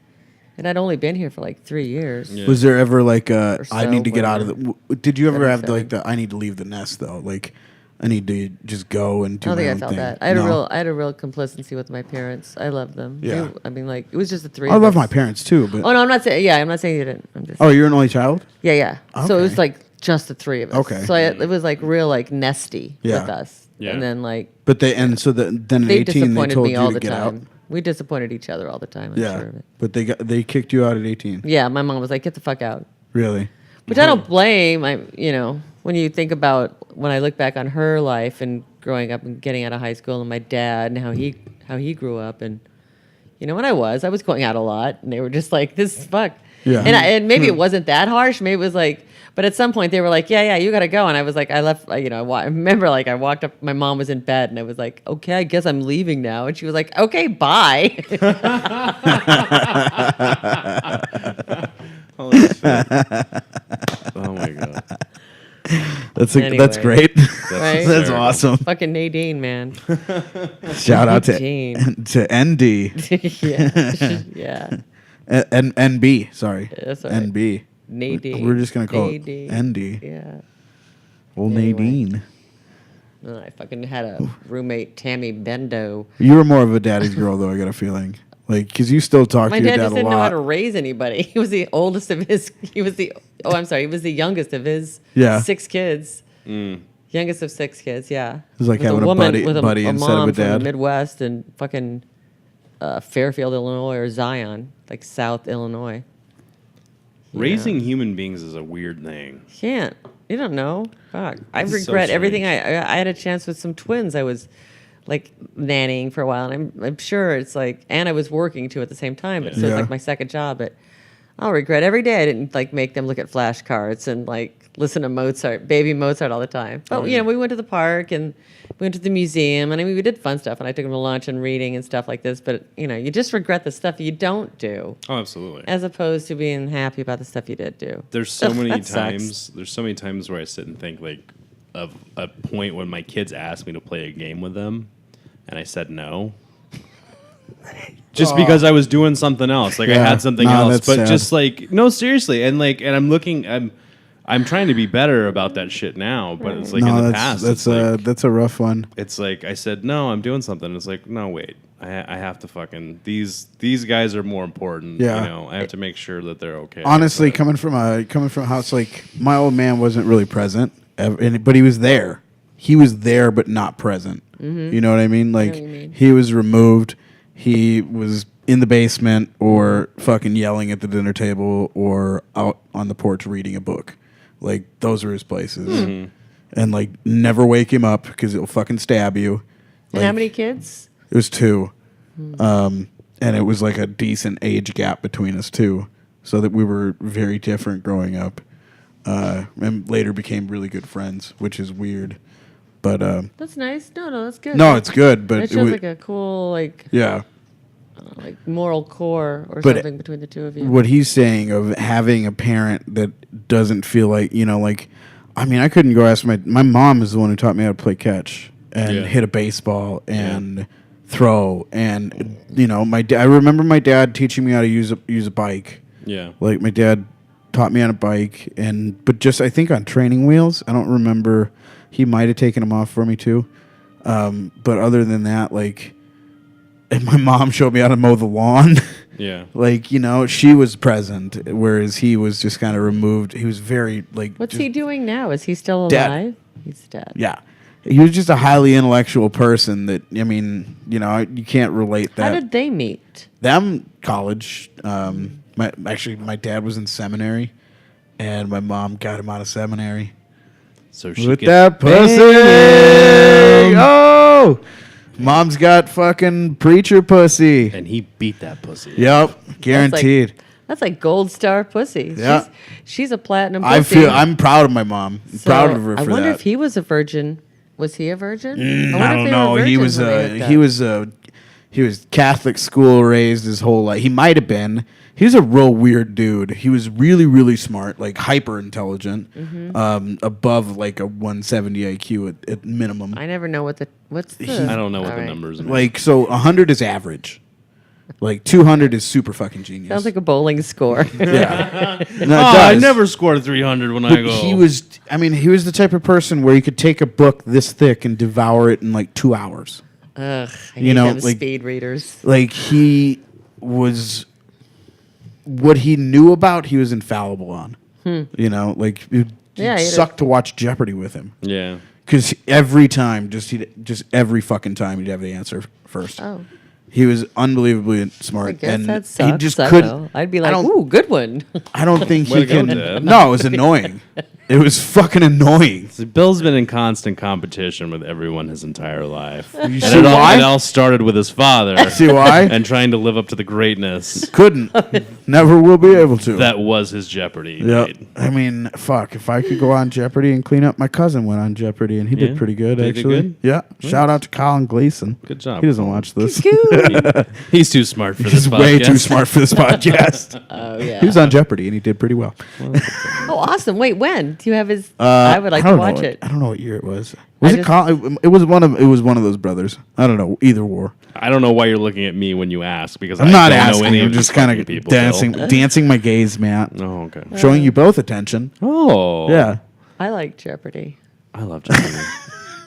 and I'd only been here for like 3 years. Yeah. Was there ever like a Or I so, need to get out of whatever. the? Did you ever Seven, have seven. like the I need to leave the nest though? Like I need to just go and do I don't my think I own felt thing. that. I had No. a real complacency with my parents. I loved them. Yeah. I mean, like it was just the three. I of love us. my parents too, but Oh no, I'm not saying. Yeah, I'm not saying you didn't. I'm just. oh, you're an only child. Yeah. So it was Okay. like just the three of us. Okay. So it was like real like nesty Yeah. with us. Yeah. And then like But then at they 18 they disappointed told me you all to the get time. out. We disappointed each other all the time. I'm Yeah, sure of it. but they kicked you out at 18. Yeah, my mom was like, "Get the fuck out." Really? Which I don't blame. When you think about when I look back on her life and growing up and getting out of high school and my dad and how he grew up and when I was going out a lot and they were just like, "This fuck." Yeah. And maybe it wasn't that harsh. Maybe it was like, but at some point they were like, "Yeah, you got to go." And I was like, I left. I remember like I walked up. My mom was in bed and I was like, "Okay, I guess I'm leaving now." And she was like, "Okay, bye." Holy shit. Oh my god. That's Anyway. great. Right? That's hysterical. awesome. Fucking Nadine, man. Shout out to Nadine. ND yeah. and NB. Sorry, That's all right. NB. Nadine. We're just gonna call Nadine. it ND. Yeah. Old Anyway. Nadine. And I fucking had a roommate, Tammy Bendo. You were more of a daddy's girl, though. I got a feeling, like, because you still talk My to your dad dad just a didn't know how lot. to raise anybody. He was the oldest of his. He was the youngest of his Yeah. 6 kids. Youngest of 6 kids. Yeah. was like With having a woman, buddy- with buddy a instead of mom a from dad. the Midwest and fucking Fairfield, Illinois, or Zion, like South Illinois. Raising human beings is a weird thing. Can't. You don't know. Fuck. I It's so regret everything. strange. I had a chance with some twins. I was like nannying for a while, and I'm sure it's like, and I was working too at the same time. But so Yeah. it's like my second job. But I'll regret every day I didn't like make them look at flashcards and like listen to Mozart, baby Mozart all the time. But we went to the park and we went to the museum, and I mean we did fun stuff. And I took them to lunch and reading and stuff like this. But you just regret the stuff you don't do, Oh, absolutely. as opposed to being happy about the stuff you did do. There's so Ugh, many that sucks. times. There's so many times where I sit and think like of a point when my kids asked me to play a game with them, and I said no. Just because I was doing something else, like I Yeah. had something No, else, that's but sad. just like no, seriously, and I'm trying to be better about that shit now, but it's like in the past, that's a rough one. it's like I said no, I'm doing something. It's like no, wait, I have to fucking these guys are more important. Yeah. I have to make sure that they're okay. Honestly, But- coming from a house, like my old man wasn't really present, but he was there. He was there, but not present. You know what I mean? Like what you mean. he was removed. He was in the basement or fucking yelling at the dinner table or out on the porch reading a book. Like those are his places. And like never wake him up because it'll fucking stab you. And how many kids? It was 2. And it was like a decent age gap between us too. So that we were very different growing up. And later became really good friends, which is weird. But that's nice. No, that's good. no, it's good. But That shows like a cool like moral core or But something between the two of you. what he's saying of having a parent that doesn't feel like, like, I mean, I couldn't go ask my mom is the one who taught me how to play catch and hit a baseball and throw. And, I remember my dad teaching me how to use a bike. Yeah. Like my dad taught me on a bike but just, I think on training wheels. I don't remember. He might have taken them off for me too. But other than that, like, and my mom showed me how to mow the lawn. Yeah. Like, she was present, whereas he was just kind of removed. He was very, like... What's he doing now? Is he still Dead. alive? He's dead. Yeah. He was just a highly intellectual person that, I mean, you can't relate that. How did they meet? Them, college. My dad was in seminary, and my mom got him out of seminary. So she With could that pussy! bang. Oh! Mom's got fucking preacher pussy. And he beat that pussy. Yep, guaranteed. That's like gold star pussy. Yeah. She's a platinum pussy. I'm proud of my mom. I'm proud of her for that. I wonder if he was a virgin. Was he a virgin? I don't know. He was Catholic school raised his whole life. He might have been. He was a real weird dude. He was really, really smart, like hyper intelligent, above like a 170 IQ at minimum. I never know what's the. I don't know what the numbers are. Like, so 100 is average. Like 200 is super fucking genius. Sounds like a bowling score. Yeah. No, it I does. never scored 300 when I But go. he was the type of person where you could take a book this thick and devour it in like 2 hours. Ugh, I hate them speed readers. Like he was, what he knew about, he was infallible on. Like it sucked to watch Jeopardy with him. Yeah. Because every time, just every fucking time, he'd have the answer first. Oh. He was unbelievably smart. I guess and that sucks. he just I couldn't. don't know. I'd be like, ooh, good one. I don't think Way he to go, can. Dad. No, it was annoying. It was fucking annoying. So Bill's been in constant competition with everyone his entire life. You And see it why? all started with his father. See why? And trying to live up to the greatness Couldn't. Never will be able to. that was his Jeopardy. Yeah. night. I mean, fuck. If I could go on Jeopardy and clean up, my cousin went on Jeopardy and he Yeah? did pretty good, Did he do actually. good? Yeah. Shout out to Colin Gleason. Good job. He doesn't watch this. He's too smart for He's this podcast. way too smart for this podcast. Oh, yeah. He was on Jeopardy and he did pretty well. Oh, awesome. Wait, when? Do you have his? I would like to watch it. I don't know what year it was. It was one of those brothers. I don't know. Either war. I don't know why you're looking at me when you ask because I'm I not don't asking. know any I'm of just these kind fucking of people. dancing my gaze, Matt. Bill. Oh, okay. Showing you both attention. Oh. Yeah. I like Jeopardy. I love Jeopardy.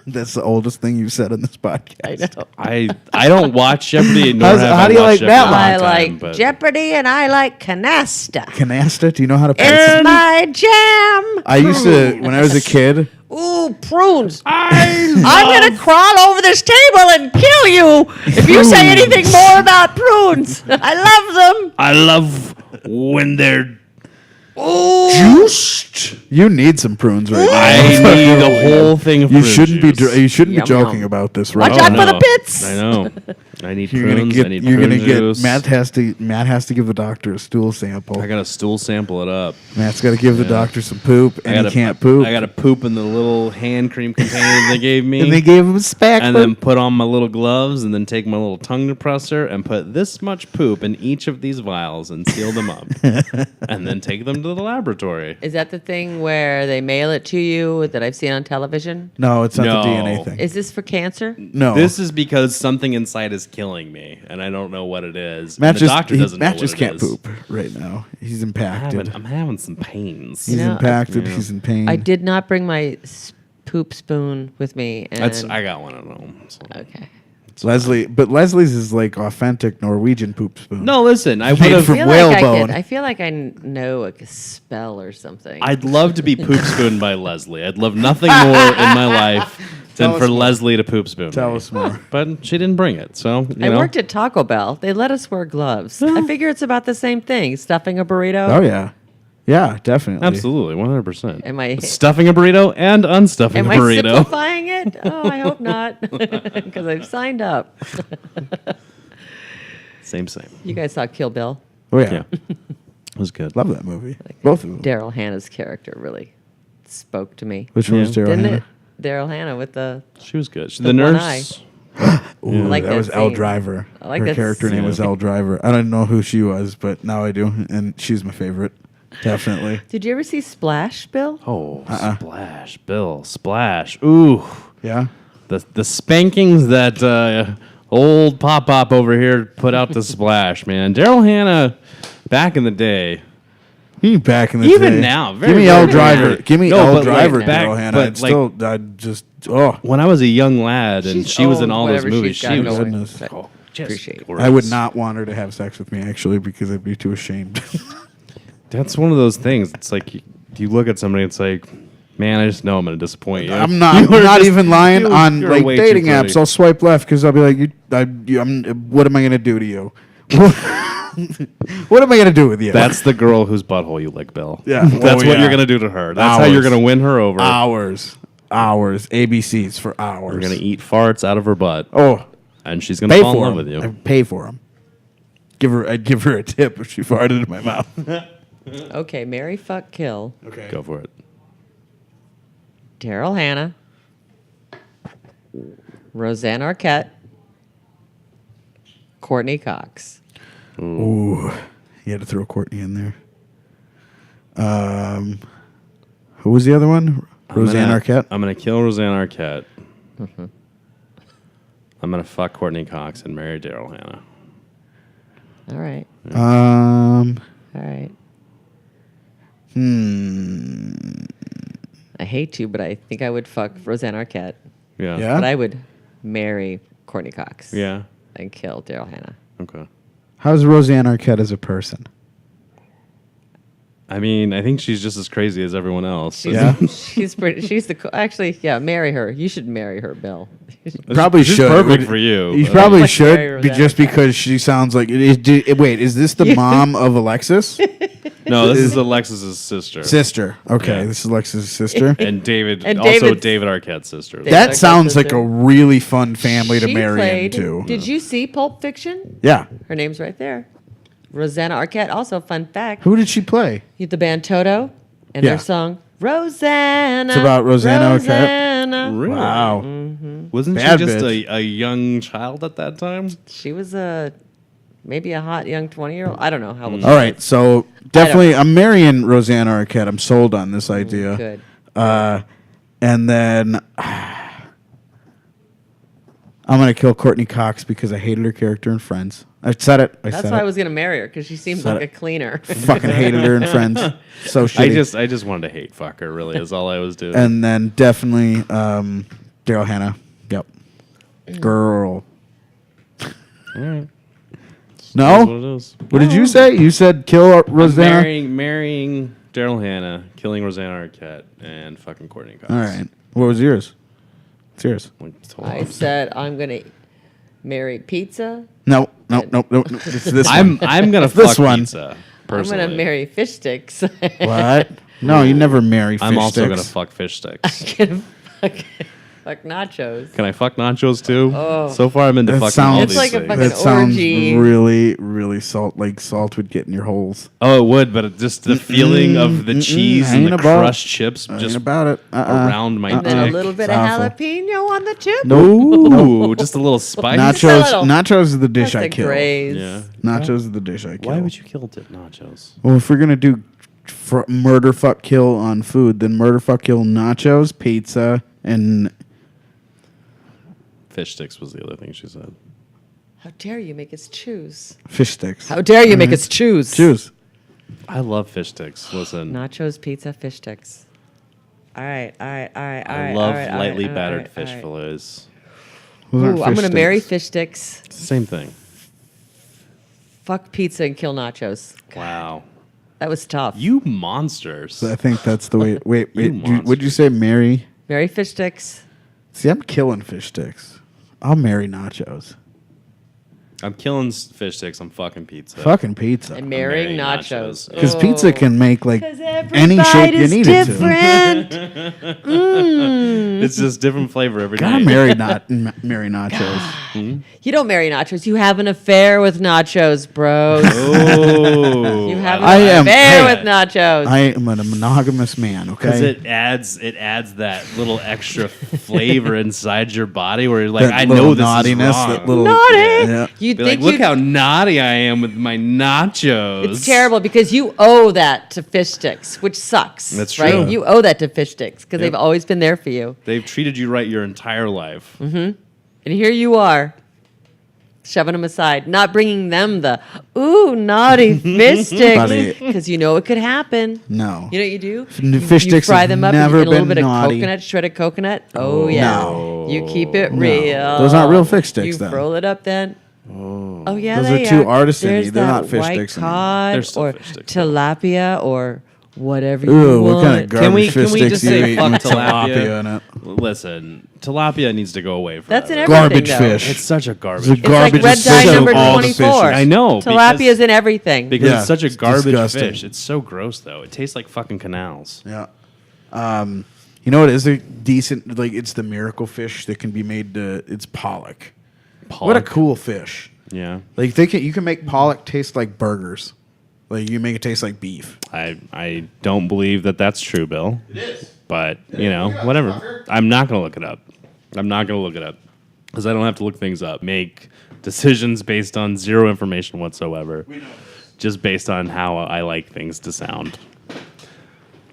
That's the oldest thing you've said in this podcast. I know. I don't watch Jeopardy. Nor have how I do you watched like that Jeopardy in a one? I long like time, but- Jeopardy and I like canasta. Canasta? Do you know how to play? It's my jam. I used to, when I was a kid, Ooh, prunes. I'm going to crawl over this table and kill you if you say anything more about prunes. I love them. I love when they're juiced. You need some prunes right now. I need a whole thing of You prune shouldn't juice. be Yum, joking yum. about this right Watch now. out for the pits. I know. I need You're gonna prunes. get. I need You're prune gonna get. juice. Matt has to give the doctor a stool sample. I got to stool sample it up. Matt's got to give the doctor some poop, and he gotta- can't poop. I got to poop in the little hand cream container they gave me. and they gave him a spack. and then put on my little gloves and then take my little tongue depressor and put this much poop in each of these vials and seal them up. And then take them to the laboratory. Is that the thing where they mail it to you that I've seen on television? No, it's not No. the DNA thing. Is this for cancer? No, This is because something inside is killing me, and I don't know what it is. Matt And the doctor doesn't know Matt what just it can't is. poop right now. He's impacted. I'm having some pains. He's You know, impacted. He's in pain. I did not bring my poop spoon with me. And I got one at home. so. okay. Leslie's is like authentic Norwegian poop spoon. No, listen, I would Made have. from I whalebone. feel like I know like a spell or something. I'd love to be poop spooned by Leslie. I'd love nothing more in my life than Tell for us more. Leslie to poop spoon. Tell me. us more. But she didn't bring it, so you I know. worked at Taco Bell. They let us wear gloves. I figure it's about the same thing. Stuffing a burrito. Oh yeah. Yeah, definitely. Absolutely, 100%. Am I Stuffing a burrito and unstuffing am a I burrito. simplifying it? Oh, I hope not, because I've signed up. Same. You guys saw Kill Bill? Oh yeah. Yeah. It was good. Love that movie. Both of them. Daryl Hannah's character really spoke to me. Which one was Daryl Didn't Hannah? it? Daryl Hannah with the She was good. The The one nurse. Ooh, like that that was Elle scene. Driver. I like Her that character name scene. was Elle Driver. I don't know who she was, but now I do, and she's my favorite. Definitely. Did you ever see Splash, Bill? Oh, Splash, Bill, Splash. Ooh, Yeah. the spankings that old Pop over here put out to Splash, man. Daryl Hannah, back in the day. Back in the Even day. now, Give very, me very Elle rare. Driver. Give me No, Elle but, like, Driver, back- Daryl Hannah. but, I'd like- still, I'd just, oh. When I was a young lad and She's she was in old, all those whatever movies, she's got she was going, Goodness. but just appreciate it. gorgeous. I would not want her to have sex with me, actually, because I'd be too ashamed. That's one of those things. It's like you look at somebody, it's like, man, I just know I'm going to disappoint you. I'm not, You are not just- even lying you- on you're like way too dating pretty. apps. I'll swipe left because I'll be like, what am I going to do to you? What am I going to do with you? That's the girl whose butthole you lick, Bill. Yeah. That's Oh, what yeah. you're going to do to her. That's how you're Hours. going to win her over. hours, ABCs for hours. You're going to eat farts out of her butt, Oh, and she's going to pay fall in for love them. with you. I'd pay for them. I'd give her a tip if she farted in my mouth. Okay, Mary, fuck, kill. Okay. Go for it. Daryl Hannah, Roseanne Arquette, Courtney Cox. Ooh, you had to throw Courtney in there. Who was the other one? Roseanne Arquette. I'm going to kill Roseanne Arquette. I'm going to fuck Courtney Cox and marry Daryl Hannah. All right. Um, All right. hmm. I hate to, but I think I would fuck Roseanne Arquette. Yeah. Yeah? But I would marry Courtney Cox. Yeah. And kill Daryl Hannah. Okay. How's Roseanne Arquette as a person? I mean, I think she's just as crazy as everyone else. Yeah. She's pretty. She's the. Actually, yeah. Marry her. You should marry her, Bill. Probably She's should. perfect for you. You but- probably Like should, Mary be Roseanne just Arquette. because she sounds like. Wait, is this the mom of Alexis? No, this is Alexis's sister. Sister. Okay, Yeah. this is Alexis' sister. And David, And also David's- David Arquette's sister. David That Arquette's sounds like sister. a really fun family to She marry played- into. Did you see Pulp Fiction? Yeah. Her name's right there. Rosanna Arquette. Also, fun fact. Who did she play? The band Toto and Yeah. their song Rosanna. It's about Rosanna Arquette? Rosanna. Really? Wow. Wasn't Bad she just bitch. a young child at that time? She was maybe a hot young 20-year-old. I don't know how old she All right, was. so definitely, I'm marrying Roseanne Arquette. I'm sold on this idea. Good. And then I'm gonna kill Courtney Cox because I hated her character in Friends. I said it. That's why I was going to marry her, because she seems Said like it. a cleaner. fucking hated her in Friends. So shitty. I just wanted to hate fuck her. Really, is all I was doing. And then definitely Daryl Hannah. Yep. Girl. All right. That's No. what it is. What did you say? You said kill Rosanna. Marrying Daryl Hannah, killing Rosanna Arquette, and fucking Courtney Cox. All right. What was yours? It's yours. I said I'm going to marry pizza. No. It's this I'm one. gonna This fuck one. pizza. Personally, I'm going to marry fish sticks. What? No, you never marry fish I'm also sticks. gonna fuck fish sticks. Can fuck nachos. Can I fuck nachos too? Oh. So far, I'm into That fucking sounds- all It's these like a things. fucking That sounds orgy. really, really salt. Like salt would get in your holes. Oh, it would, but just the feeling of the cheese and Ain't the about- crushed chips Ain't just about it. around my And then a dick. little bit It's of awful. jalapeno on the chip. Ooh, just a little spice. Nachos is the dish That's I a kill. graze. Yeah. Nachos is the dish I kill. Why would you kill nachos? Well, if we're gonna do murder, fuck, kill on food, then murder, fuck, kill nachos, pizza, and Fish sticks was the other thing she said. How dare you make us choose? fish sticks. How dare you make us choose? Choose. I love fish sticks. Listen, Nachos, pizza, fish sticks. All right. I love lightly battered fish fillets. Those aren't Ooh, I'm fish going to marry sticks. fish sticks, It's the same thing. fuck pizza, and kill nachos. Wow. That was tough. You monsters. I think that's the way. Wait, You what'd you say, marry? Marry fish sticks. See, I'm killing fish sticks. I'll marry nachos. I'm killing fish sticks. I'm fucking pizza. Fucking pizza. And marrying marrying nachos. Because pizza can make like 'Cause any shape you everybody's need it to. different. It's just different flavor every Gotta night. marry nachos. You don't marry nachos. You have an affair with nachos, bros. Oh, You have an I am- affair hey. with nachos. I am a monogamous man. because Okay. it adds that little extra flavor inside your body where you're like, That I little know this naughtiness, is wrong. that little Naughty. Yeah. You Be like, think look you how naughty I am with my nachos. It's terrible because you owe that to fish sticks, which sucks. That's right? true. You owe that to fish sticks because Yep. they've always been there for you. They've treated you right your entire life. And here you are, shoving them aside, not bringing them the naughty fish Buddy. sticks because you know it could happen. No. You know what you do? Fish you sticks fry have them up never in a little been bit naughty. of coconut, shredded coconut. Oh yeah, No. you keep it No. real. Those aren't real fish sticks, You then. roll it up then. Oh yeah, Those they are too artisan-y. There's They're that not fish white sticks anymore. cod They're still or fish sticks, though. tilapia or whatever Ooh, you what want. kind of garbage Can fish we sticks just you say eat fuck with tilapia? tilapia in it? Listen, tilapia needs to go away forever. That's in everything. Garbage though. fish. It's such a garbage. It's a fish. It's like Garbage red is dye so number all the 24. fishes. I know, Tilapia's in everything. because Yeah, it's such a it's garbage disgusting. fish. It's so gross though. It tastes like fucking canals. Yeah. You know what is a decent, like, it's the miracle fish that can be made to, it's pollock. What a Pollock. cool fish. Yeah, Like, you can make pollock taste like burgers. Like, you make it taste like beef. I don't believe that that's true, Bill. It is. But you know, whatever. I'm not gonna look it up. I'm not gonna look it up because I don't have to look things up. Make decisions based on zero information whatsoever. Just based on how I like things to sound.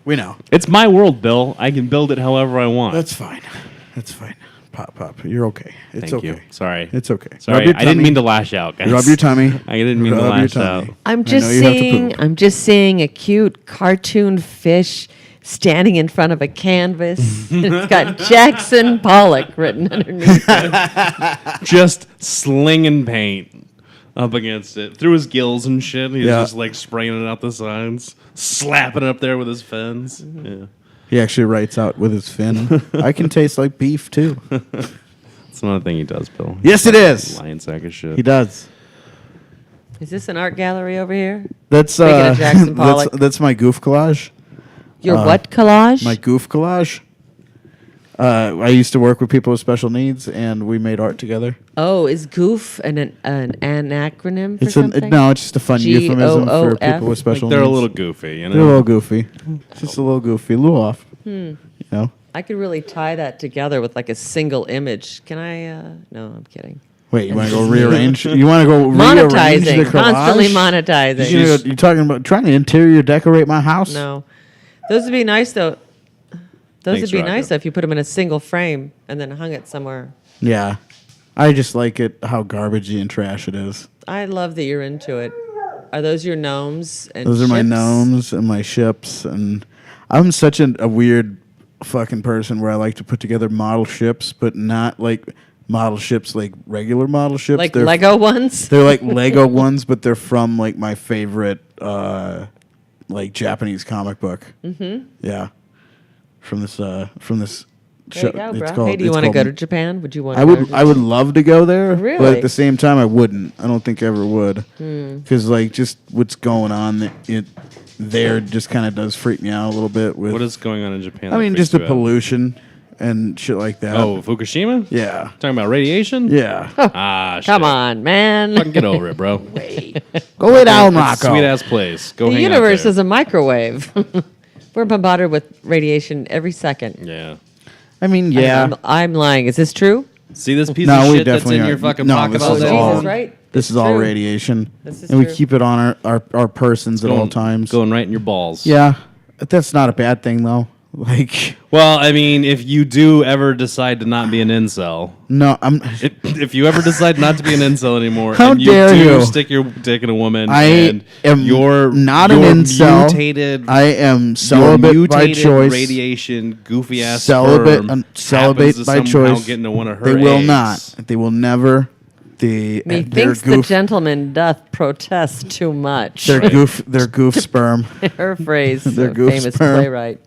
We know. It's my world, Bill. I can build it however I want. That's fine. That's fine. Pop. You're okay. It's Thank okay. you. Sorry. It's okay. Sorry. Rub your I didn't tummy. mean to lash out, guys. Rub your tummy. I didn't mean to Rub your lash tummy. out. I'm I just know you have to seeing. poop. I'm just seeing a cute cartoon fish standing in front of a canvas. It's got Jackson Pollock written underneath. Just slinging paint up against it through his gills and shit. He's Yeah. just like spraying it out the sides, slapping it up there with his fins. Yeah. He actually writes out with his fin. I can taste like beef, too. It's not a thing he does, Bill. Yes, it is. Lion sack of shit. He does. Is this an art gallery over here? That's Speaking of Jackson Pollock. that's my goof collage. Your what collage? My goof collage. I used to work with people with special needs, and we made art together. Oh, is goof an acronym for It's something? no, it's just a fun euphemism for GOOF? people with special They're needs. a little goofy, you know. They're a little goofy. It's just a little goofy, a little off. You know. I could really tie that together with like a single image. Can I? No, I'm kidding. Wait, you want to go rearrange? You want to go rearrange the Monetizing, collage? constantly monetizing. You're talking about trying to interior decorate my house? No, those would be nice though. Those Thanks, would be Rocco. nice though if you put them in a single frame and then hung it somewhere. Yeah. I just like it how garbagey and trash it is. I love that you're into it. Are those your gnomes and Those are my ships? gnomes and my ships, and I'm such a weird fucking person where I like to put together model ships, but not like model ships like regular model ships. Like They're- Lego ones? They're like Lego ones, but they're from like my favorite like Japanese comic book. Mm-hmm. Yeah, from this There show. you go, It's bro. called- Hey, do you it's want to called- go to Japan? Would you want I to would. go to I would love to go there, but Really? at the same time, I wouldn't. I don't think I ever would, Hmm. because like just what's going on there just kind of does freak me out a little bit. With What is going on in Japan? I that mean, freaks just the you out? pollution and shit like that. Oh, Fukushima? yeah, Talking about radiation? yeah. Ah, shit. Come on, man. Fucking get over it, bro. Go lay down, Rocco. Sweet ass place. Go The hang universe out there. is a microwave. We're bombarded with radiation every second. Yeah. I mean, yeah. I'm lying. Is this true? See this piece No, of we shit that's definitely in your aren't. fucking No, pocket this all is day all- long? Jesus, right? This It's is all true. radiation, This is and we true. keep it on our persons at all times. Going right in your balls. Yeah, but that's not a bad thing though. Like, Well, I mean, if you do ever decide to not be an incel, no, I'm. if you ever decide not to be an incel anymore, How and you dare do you. stick your dick in a woman, I and am you're not you're an incel. mutated, I am your celibate by mutated choice. radiation, goofy ass Celibate, sperm celibate happens to by somehow choice. get into one of her They will eggs. not. They will never. They're Methinks the goof. gentleman doth protest too much. They're goof. They're goof sperm. Her phrase, They're a goof famous sperm. playwright.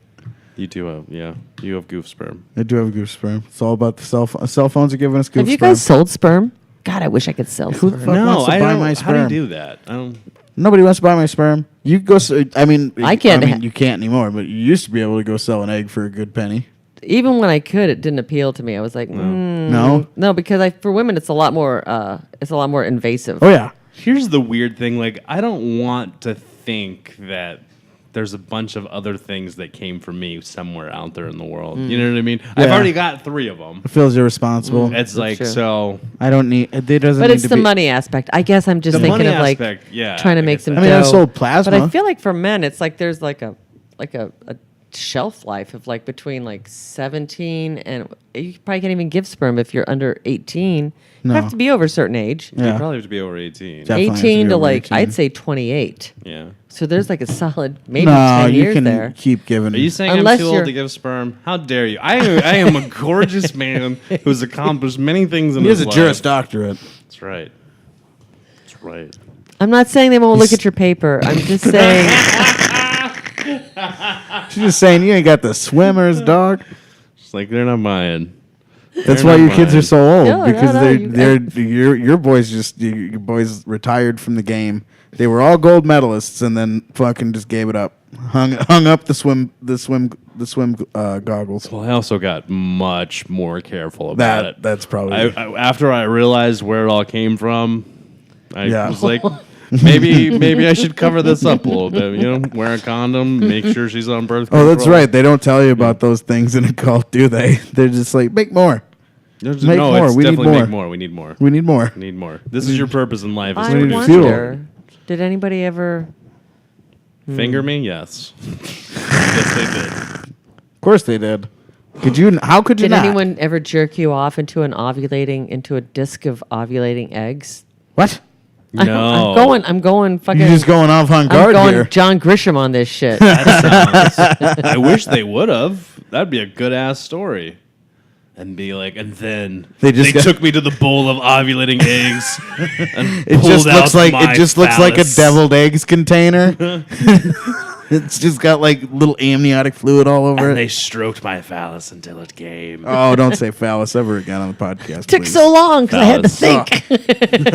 You do have, yeah, you have goof sperm. They do have goof sperm. It's all about the cell phones are giving us goof Have you sperm. guys sold sperm? God, I wish I could sell Who the sperm. fuck No, wants to I buy don't. my How sperm? do you do that? I don't. Nobody wants to buy my sperm. You go. I mean, I can't I mean, you can't anymore. But you used to be able to go sell an egg for a good penny. Even when I could, it didn't appeal to me. I was like, no, because for women, it's a lot more invasive. Oh yeah. Here's the weird thing. Like, I don't want to think that there's a bunch of other things that came from me somewhere out there in the world. You know what I mean? I've already got 3 of them. It feels irresponsible. It's like, true. so. I don't need. It doesn't. But need it's to the be, money aspect. I guess I'm just The thinking money of like aspect, yeah, trying to I make guess some I mean, I dough. sold plasma. But I feel like for men, it's like there's like a shelf life of like between like 17 and you probably can't even give sperm if you're under 18. You No. have to be over a certain age. Yeah. You probably have to be over 18. Definitely has to 18 be to over like 18. I'd say 28. Yeah. So there's like a solid maybe no, 10 you years can there. keep giving. Are you saying Unless I'm too old you're- to give sperm? How dare you? I am a gorgeous man who's accomplished many things in He has his a life. Juris Doctorate. That's right. That's right. I'm not saying they won't look at your paper. I'm just saying She's just saying you ain't got the swimmers, dog. It's like they're not buying. That's They're why not your kids mine. are so old No, because no, your boys your boys retired from the game. They were all gold medalists and then fucking just gave it up. Hung up the swim goggles. Well, I also got much more careful about it. That's probably After I realized where it all came from, I Yeah. was like, maybe I should cover this up a little bit. You know, wear a condom, make sure she's on birth control. Oh, that's right. They don't tell you about those things in a cult, do they? They're just like, make more. Make no, more. it's We need definitely more. make more. We need more. We need more. We need more. This is your purpose in life. Is I we to need produce fuel. wonder, did anybody ever Finger me? Yes. Yes, they did. Of course they did. Could you? How could you Did not? anyone ever jerk you off into a disc of ovulating eggs? What? No. I'm going fucking. You're just going off on I'm guard going here. John Grisham on this shit. I wish they would have. That'd be a good ass story. And be like, and then They they just got- took me to the bowl of ovulating eggs. And It just pulled looks out like my a phallus. deviled eggs container. It's just got like little amniotic fluid all over And they it. stroked my phallus until it came. Oh, don't say phallus ever again on the podcast. Took please. so long because I had to Phallus. think.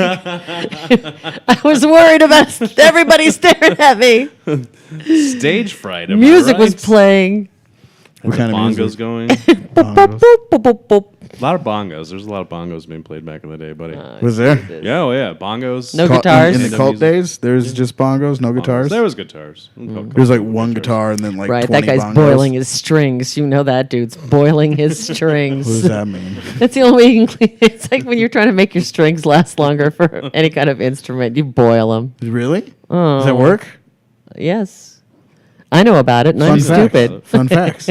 I was worried about everybody staring at me. Stage fright. Am I Music was right? playing. What kind of Bongos music? going. Boop, boop, boop, boop, boop. A lot of bongos. There's a lot of bongos being played back in the day, buddy. Was there? Yeah, oh yeah, bongos. No Cult- guitars? in the No cult music. days? There's just bongos, no Bongos. guitars. There was guitars. There's like one guitar and then like Right, 20 that guy's bongos. boiling his strings. You know that dude's boiling his strings. What does that mean? That's the only way you can clean. It's like when you're trying to make your strings last longer for any kind of instrument, you boil them. Really? Oh. Does that work? Yes, I know about it, and I'm Fun fact. stupid. Fun facts.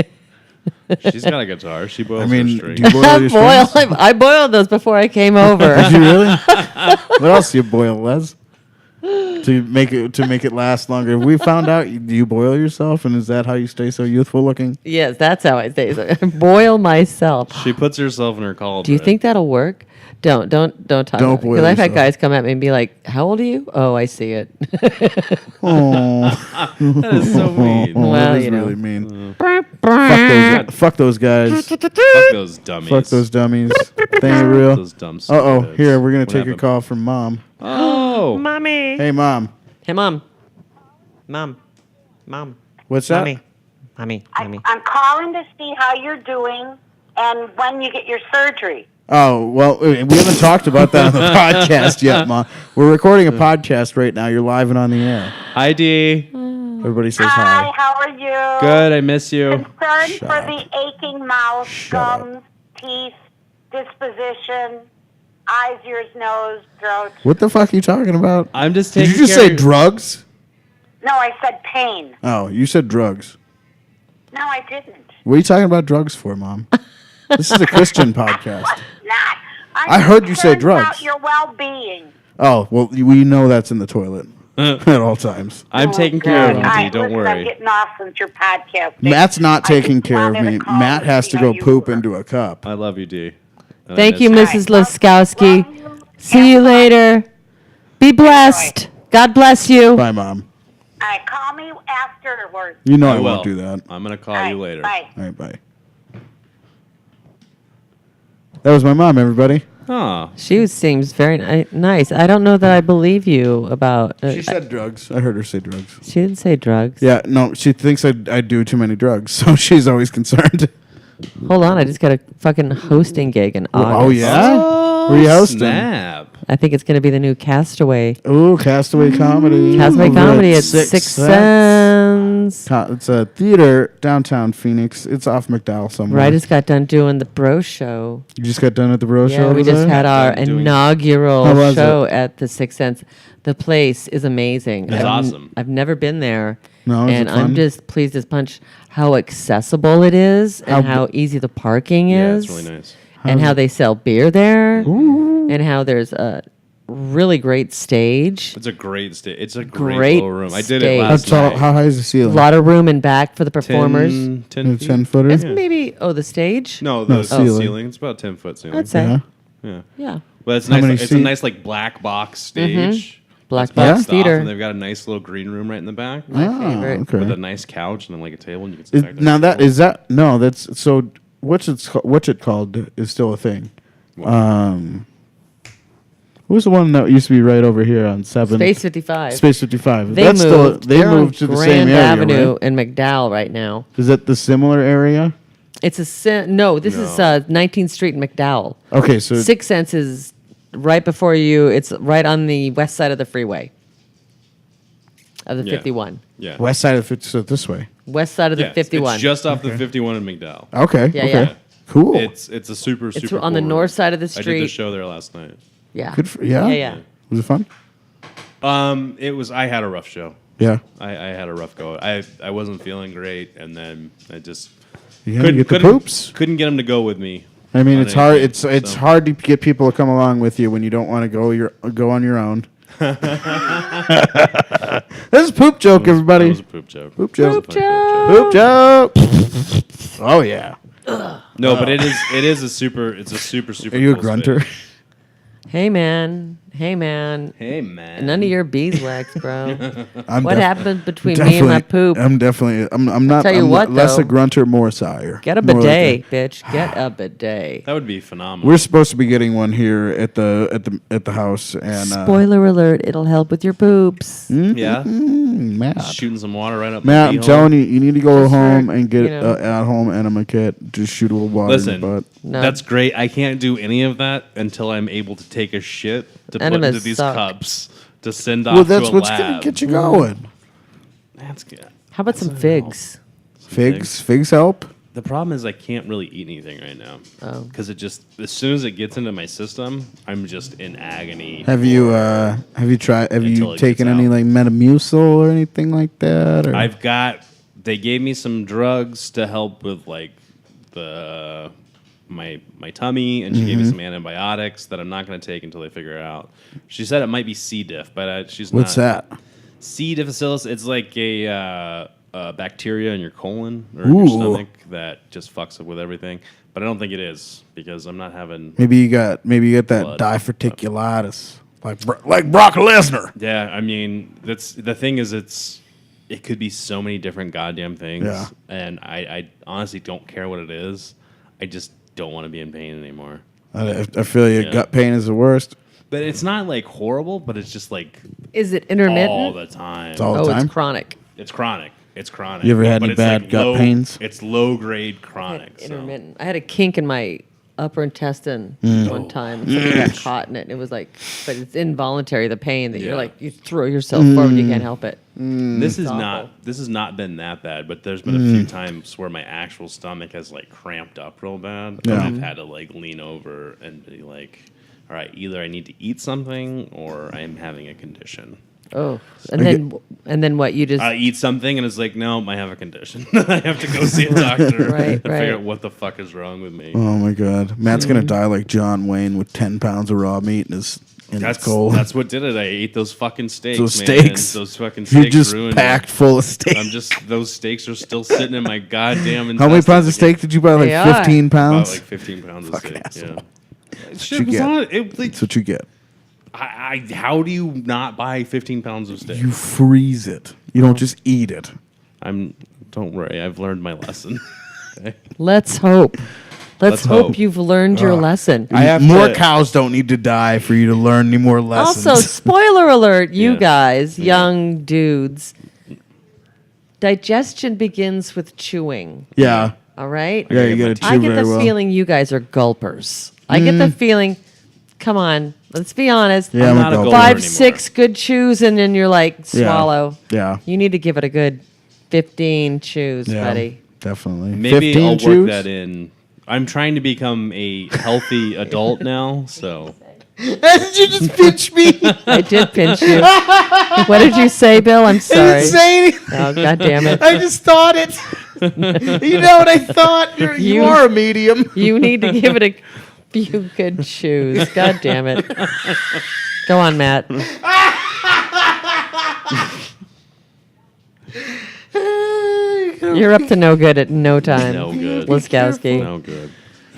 She's got a guitar. She boils I her mean, strings. do you boil your strings? I boiled those before I came over. Did you really? What else do you boil, Les? To make it last longer. We found out do you boil yourself, and is that how you stay so youthful looking? Yes, that's how I say it. I boil myself. She puts herself in her cauldron. Do you think that'll work? Don't talk Don't about it. boil Because I've had yourself. guys come at me and be like, "How old are you?" Oh, I see it. Oh, that is so mean? Well, that is you know. really mean. Fuck those guys. Fuck those dummies. Fuck those dummies. They ain't real. Those dumb. Uh-oh. stupid Here, we're going What to take a happened? call from Mom. Oh. Mommy. Hey, Mom. Hey, mom. Mom. What's that? Mommy. I'm calling to see how you're doing and when you get your surgery. Oh, well, we haven't talked about that on the podcast yet, Mom. We're recording a podcast right now. You're live and on the air. Hi, D. Everybody says Hi, hi. how are you? Good. I miss you. Concerned Shut for up. the aching mouth, Shut up. gums, teeth, disposition, eyes, ears, nose, throat. What the fuck are you talking about? I'm just Did taking you just care say of- drugs? No, I said pain. Oh, you said drugs. No, I didn't. What are you talking about drugs for, Mom? This is a Christian podcast. Not. I'm I heard you say concerned drugs. about your well-being. Oh, well, we know that's in the toilet at all times. I'm taking care of Good. you, All D. right, Don't listen, I'm worry. getting off since your podcast. Matt's not I taking just care of wanted me. to call Matt and has see to how go you poop were. into a cup. I love you, D. And I Thank you, miss Mrs. Love Laskowski. you. See you later. Be blessed. God bless you. Bye, Mom. All right, call me afterwards. You know I, I will. won't do that. I'm gonna call All right, you later. Bye. All right, bye. That was my mom, everybody. Oh, She seems very nice. I don't know that I believe you about. She said drugs. I heard her say drugs. She didn't say drugs. Yeah, no, she thinks I do too many drugs, so she's always concerned. Hold on, I just got a fucking hosting gig in August. Oh yeah, where you hosting? Snap. I think it's going to be the new Castaway. Ooh, Castaway Comedy. Castaway Over Comedy at Six Six Sense. Sense. It's a theater downtown Phoenix. It's off McDowell somewhere. Right, I just got done doing the Bro Show. You just got done at the Bro Show? Yeah, we over just there? had our Done doing- inaugural How was show at the Six Sense. The place is amazing. It's awesome. I've never been there. No, is and it I'm fun? just pleased as punch how accessible it is and how easy the parking Yeah, is. it's really nice. And how they sell beer there. And how there's a really great stage. It's a great stage. It's a Great great little room. I did it stage. last How night. high is the A ceiling? lot of room in back for the performers. 10 10 feet. footer? It's maybe the stage. No, No, the ceiling. ceiling. It's about 10-foot ceiling. I'd say. Yeah. Yeah. Yeah. But it's How nice. many It's a seat- nice like black box stage. Black That's Box boxed off, Theater. And they've got a nice little green room right in the back My Ah, favorite. okay. with a nice couch and then like a table and you can sit back there. Now that is that no, that's so. What's it called is still a thing. Who's the one that used to be right over here on 7th? Space 55. Space 55. They That's moved. Still, they They're moved on to the Grand same area, Avenue right? in McDowell right now. Is that the similar area? It's no. This is 19th Street in McDowell. Okay, so Six Sense is right before you. It's right on the west side of the freeway. Of the Yeah. 51. Yeah. west side of it, so this way. West side of the Yeah, 51. It's just off the 51 in McDowell. Okay. Yeah, okay. yeah. Cool. It's a super It's super on the cool north room. side of the I did the street. show there last night. Yeah. Good for yeah. Yeah, yeah. Was it fun? It was. I had a rough show. Yeah. I had a rough go. I wasn't feeling great, and then I just You gotta get the poops. couldn't get them to go with me. I mean, on it's hard. anything, It's so. hard to get people to come along with you when you don't want to go on your own. This is poop joke, That everybody. was a poop joke. Poop joke. Poop joke. Poop joke. Oh yeah. No, but it is a super. It's a super super. Are you a cool grunter? space. Hey man. Hey man. Hey man. None of your beeswax, bro. I'm What def- happened between me and my poop? I'm definitely. I'm not. tell you I'm what, less though. a grunter, more a sire. Get a More like bidet, bitch. Get a bidet. That would be phenomenal. We're supposed to be getting one here at the house, and Spoiler alert, it'll help with your poops. yeah. Matt. Shooting some water right up. Matt, I'm telling you, you need to go Just home for, and get you know. at home enema kit. Just shoot a little water Listen, in the butt. No. that's great. I can't do any of that until I'm able to take a shit to put Enemas into these suck. cups to send off Well, that's to a what's lab. gonna get you going. That's good. How about some figs? Figs help. The problem is I can't really eat anything right now Oh. because it just as soon as it gets into my system, I'm just in agony. Have you tried? Have Until you it taken gets any out. like Metamucil or anything like that? Or? I've got. They gave me some drugs to help with like the my tummy, and she gave me Mm-hmm. some antibiotics that I'm not going to take until they figure it out. She said it might be C. diff, but she's What's not. that? C. difficile. It's like a bacteria in your colon or in your Ooh. stomach that just fucks up with everything. But I don't think it is because I'm not having. Maybe you got that Blood. diverticulitis, like Brock Lesnar. Yeah, I mean that's the thing is it could be so many different goddamn things. Yeah. And I honestly don't care what it is. I just don't want to be in pain anymore. I feel you. Yeah. Gut pain is the worst. But it's not like horrible, but it's just like Is it intermittent? all the time. It's all the Oh, time. it's chronic. It's chronic. It's chronic. You ever had But any it's bad like gut pains? It's low grade chronic. so. Intermittent. I had a kink in my upper intestine Mm. one time. And something got caught in it. And it was like, but it's involuntary, the pain that Yeah. you're like, you throw yourself forward, you can't help it. This is awful. not. This has not been that bad, but there's been a few times where my actual stomach has like cramped up real bad, Yeah. and I've had to like lean over and be like, "All right, either I need to eat something or I am having a condition." Oh, and then what? You just I eat something and it's like, no, I have a condition. I have to go see a doctor Right, to right. figure out what the fuck is wrong with me. Oh my God, Matt's gonna die like John Wayne with 10 pounds of raw meat in his colon. That's what did it. I ate those fucking steaks. Those man. steaks. Those fucking You're steaks just ruined packed me. full of steak. I'm just those steaks are still sitting in my goddamn intestines. How many pounds of steak did you buy? Like They are. 15 About pounds. like 15 pounds of Fucking steak. asshole. Yeah. what Shit you was get. on it. Like, That's what you get. how do you not buy 15 pounds of steak? You freeze it. You don't just eat it. Don't worry. I've learned my lesson. Okay. let's hope. Let's hope you've learned your lesson. More cows don't need to die for you to learn any more lessons. Also, spoiler alert, you guys, young dudes, digestion begins with chewing. Yeah. All right? Yeah, you got to chew I get very the well. feeling you guys are gulpers. I get the feeling, come on, let's be honest. Yeah, I'm not a gulper. gulper 5, anymore. 6 good chews, and then you're like, swallow. Yeah. You need to give it a good 15 chews, Yeah. buddy. Definitely. Maybe 15 I'll chews? work that in. I'm trying to become a healthy adult now, so Did you just pinch me? I did pinch you. What did you say, Bill? I'm I sorry. didn't say anything. Oh, God damn it. I just thought it. You know what I thought? You You- are a medium. You need to give it a few good chews. God damn it. Go on, Matt. You're up to no good at no time. no good. Liskowski. No good.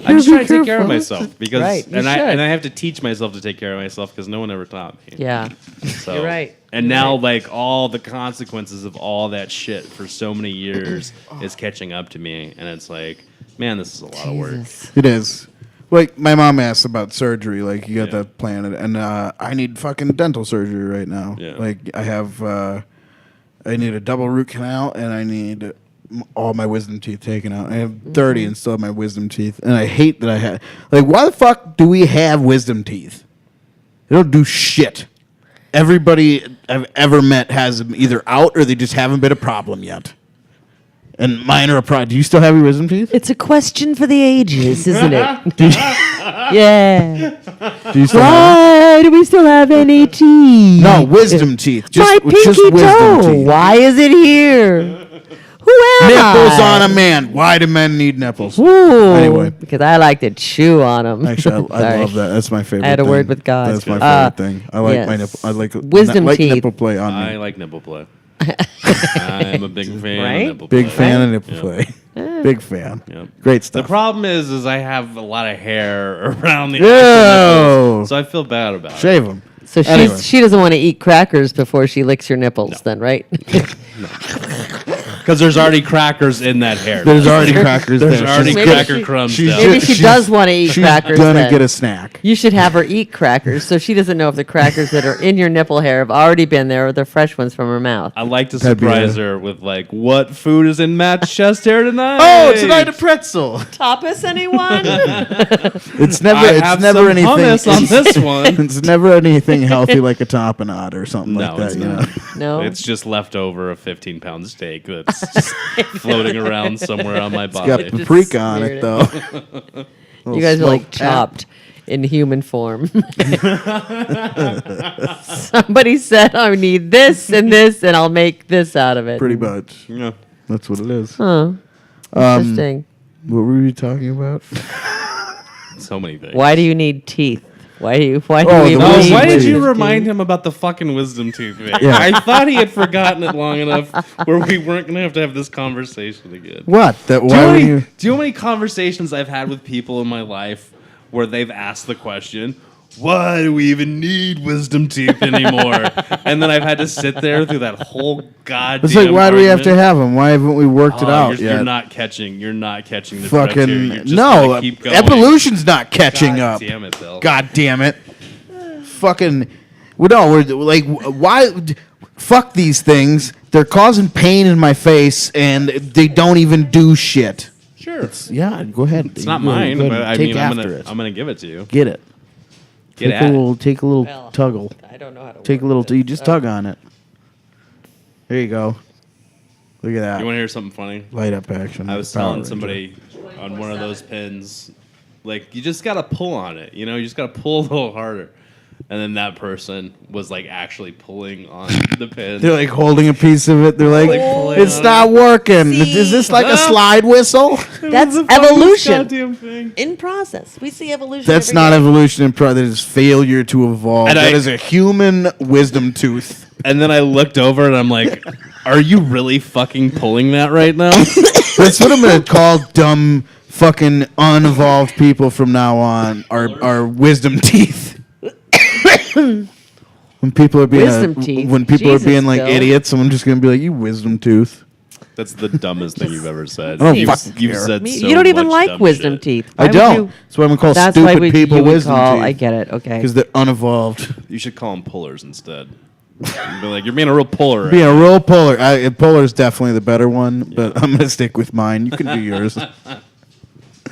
I'm just trying to take care of myself because, Right, you and I should. have to teach myself to take care of myself because no one ever taught me. Yeah. So, You're right. And You're now, right. like all the consequences of all that shit for so many years is catching up to me, and it's like, man, this is a lot of work. Jesus. It is. Like, my mom asked about surgery. Like, you got Yeah. that planned. And I need fucking dental surgery right now. Yeah. Like, I have, I need a double root canal, and I need all my wisdom teeth taken out. I have 30 and still have my wisdom teeth. And I hate that I had. Like, why the fuck do we have wisdom teeth? They don't do shit. Everybody I've ever met has them either out or they just haven't been a problem yet. And mine are a problem. Do you still have your wisdom teeth? It's a question for the ages, isn't it? Yeah. Do you still have Why do we still have any teeth? No, wisdom teeth. My pinky toe. Why is it here? Who am Nipples I? on a man. Why do men need nipples? Ooh, Anyway. because I like to chew on them. Actually, I love that. That's my favorite. I had a thing. word with God. That's my Uh, favorite thing. I like my yes. nipple. I like Wisdom like teeth. nipple play on I me. like nipple play. I'm a big fan Right? of nipple Big play. fan of nipple Yep. play. Big fan. Yep. Great The stuff. problem is I have a lot of hair around the Ew. actual nipples, so I feel bad about it. Shave them. So Anyway. she doesn't want to eat crackers before she licks your nipples, then, right? Because there's already crackers in that hair. There's already crackers There's there. already Maybe cracker she- crumbs she's down. ju- Maybe she she's- does want to eat She's crackers. gonna then. get a snack. You should have her eat crackers so she doesn't know if the crackers that are in your nipple hair have already been there or they're fresh ones from her mouth. I like to That'd be surprise a- her with like, what food is in Matt's chest hair tonight? Oh, tonight a pretzel. Tapas, anyone? It's never. I It's have never some anything. hummus on this one. It's never anything healthy like a tapenade or something No, like that. it's You not. know. No. It's just left over a 15-pound steak that's just floating around somewhere on my It's got body. paprika on it smeared though. You guys are like smoked tap. chopped in human form. Somebody said, I need this, and I'll make this out of it. Pretty much. Yeah. That's what it is. Huh. Interesting. What were we talking about? So many things. Why do you need teeth? Why do you Oh, need the No, wisdom why did teeth. you remind him about the fucking wisdom tooth thing? Yeah. I thought he had forgotten it long enough where we weren't going to have this conversation again. What? That? Do Why were you? do you know how many conversations I've had with people in my life where they've asked the question, why do we even need wisdom teeth anymore? And then I've had to sit there through that whole goddamn It's like, why do we have to argument. have them? Why haven't we worked it Oh, out you're yet? not catching the threat here. You're Fucking just no! gonna keep going. Evolution's not catching God up. damn it, Bill. God damn it! Fucking, well, no, we're like, why? Fuck these things. They're causing pain in my face, and they don't even do shit. Sure. Yeah, go ahead. It's not mine, Go but ahead. I Take mean, after it. I'm gonna give it to you. Get it. Get Take at a it. little. Take a little Well, tuggle. I don't know how to Take a work little. this. You just tug on it. There you go. Look at that. You want to hear something funny? Light up action. I was Power telling Ranger. somebody on one of those pins, like, you just gotta pull on it. You know, you just gotta pull a little harder. And then that person was like actually pulling on the pin. They're like holding a piece of it. They're like, pulling it's on not working. See? Is this like a slide whistle? That's The funniest evolution goddamn thing. in process. We see evolution. That's every not day. evolution in progress. That is failure to evolve. And That I- is a human wisdom tooth. And then I looked over and I'm like, are you really fucking pulling that right now? That's what I'm gonna call dumb, fucking unevolved people from now on. Our wisdom teeth. When people are being Wisdom teeth? when people are Jesus, being like Bill. idiots, I'm just gonna be like, you wisdom tooth. That's the dumbest thing you've ever said. I don't You've fucking you've care. said Me- so you don't even much like dumb wisdom shit. teeth. I Why would don't. you- That's why we call That's why stupid people you would wisdom call. teeth. I get it. Okay. Because they're unevolved. You should call them pullers instead. You'd be like, you're being a real puller. Being a real puller. Puller's definitely the better one, but I'm gonna stick with mine. You can do yours.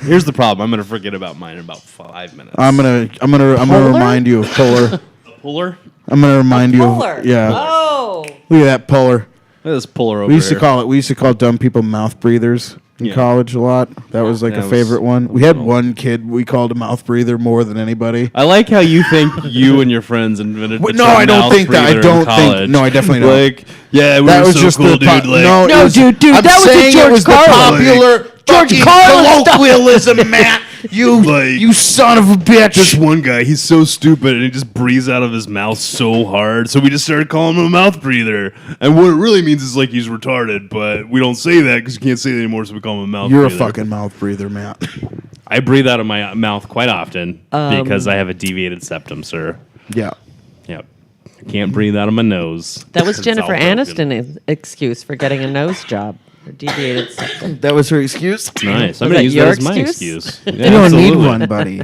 Here's the problem. I'm gonna forget about mine in about 5 minutes. I'm gonna remind you of puller. puller. I'm gonna remind you. Puller. Of, yeah. Oh. Look at that puller. Look at this puller over We used to here. call it. We used to call dumb people mouth breathers in Yeah. college a lot. That was like That a was- favorite one. We had one kid we called a mouth breather more than anybody. I like how you think you and your friends invented. Wait, the no, term I don't mouth think that. I breather in don't think. college. No, I definitely don't. Like, yeah, we That were was so just cool, the dude. po- Like, no, No, it was- dude, I'm that was a saying George it was the Carlin. popular George fucking Carlin stuff. colloquialism, Matt. You Like- you son of a bitch. this one guy, he's so stupid, and he just breathes out of his mouth so hard. So we just started calling him a mouth breather. And what it really means is like he's retarded, but we don't say that because you can't say it anymore. So we call him a mouth You're breather. a fucking mouth breather, Matt. I breathe out of my mouth quite often because I have a deviated septum, sir. Yeah. Yep. I can't breathe out of my nose. That was It's Jennifer all broken. Aniston's excuse for getting a nose job. Her deviated septum. That was her excuse. Nice. I'm Was going to that use your that as my excuse? excuse. You don't need one, buddy.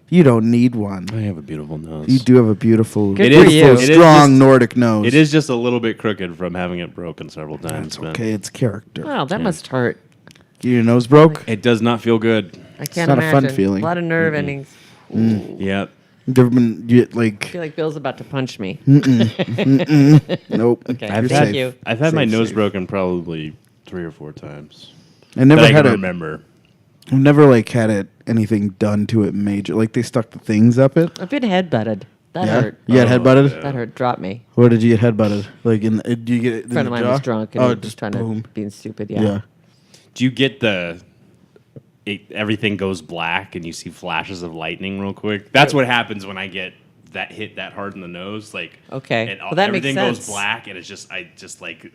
You don't need one. I have a beautiful nose. You do have a beautiful, Good for beautiful, you. It is strong just- Nordic nose. It is just a little bit crooked from having it broken several times. It's man. okay. It's character. Wow, that must hurt. Your nose broke? It does not feel good. I can't not a imagine. fun feeling. A lot of nerve endings. Yep. There have been I like feel like Bill's about to punch me. nope. Okay, I've thank had, you. I've had my Safe, nose safe. broken probably 3 or 4 times. I never That I had can it. remember. I've never like had it anything done to it major. Like they stuck the things up it. I've been headbutted. That Yeah. hurt. You got headbutted. yeah. That hurt. Drop me. Where did you get headbutted? Like in? Did you get it? A friend of mine was drunk and Oh, he was just trying boom. to being stupid. Yeah. Yeah. Do you get everything goes black and you see flashes of lightning real quick? That's what happens when I get that hit that hard in the nose. Like, Okay. and Well, that makes everything sense. goes black and it's just like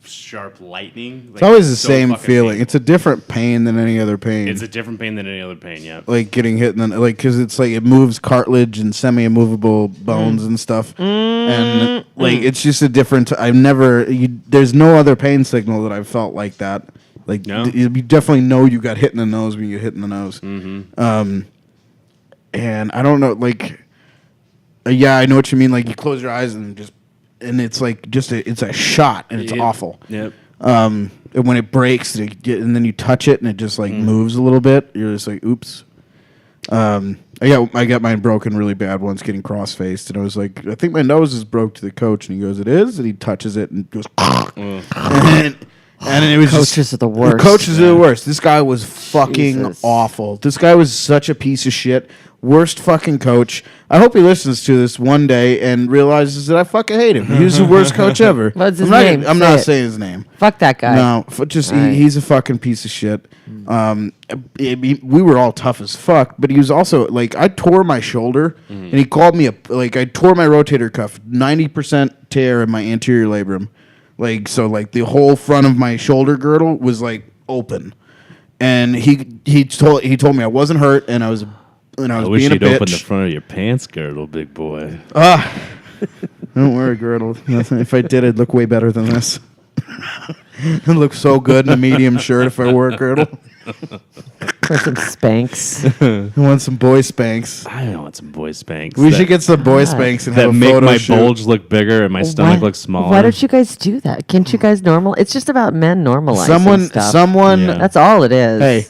sharp lightning. It's always the same feeling. It's a different pain than any other pain. It's a different pain than any other pain. Yeah. like getting hit and then like because it's like it moves cartilage and semi-immovable bones and stuff and like it's just a different there's no other pain signal that I've felt like that like No? you definitely know you got hit in the nose when you get hit in the nose and I don't know like yeah I know what you mean like you close your eyes and it's like it's a shot and it's awful. Yep. And when it breaks, and then you touch it, and it just like moves a little bit. You're just like, "Oops." I got mine broken really bad once, getting cross-faced, and I was like, "I think my nose is broke." To the coach, and he goes, "It is," and he touches it and goes, and it was Coaches are the worst. The coaches are the worst. This guy was fucking Jesus. awful. This guy was such a piece of shit. Worst fucking coach. I hope he listens to this one day and realizes that I fucking hate him. He was the worst coach ever. What's his I'm not name? I'm Say not it. saying his name. Fuck that guy. No, Right. he's a fucking piece of shit. We were all tough as fuck, but he was also like I tore my shoulder, and he called me I tore my rotator cuff, 90% tear in my anterior labrum, like the whole front of my shoulder girdle was like open, and he told me I wasn't hurt, and I was I wish being a you'd bitch. open the front of your pants girdle, big boy. Don't wear a girdle. If I did, I'd look way better than this. I'd look so good in a medium shirt if I wore a girdle. For some Spanx. I want some boy Spanx. I want some boy Spanx. We should get some boy Spanx and that have a make photo my shoot. bulge look bigger and my stomach look smaller. Why don't you guys do that? Can't you guys normal? It's just about men normalizing stuff. Someone. Yeah. That's all it is. Hey,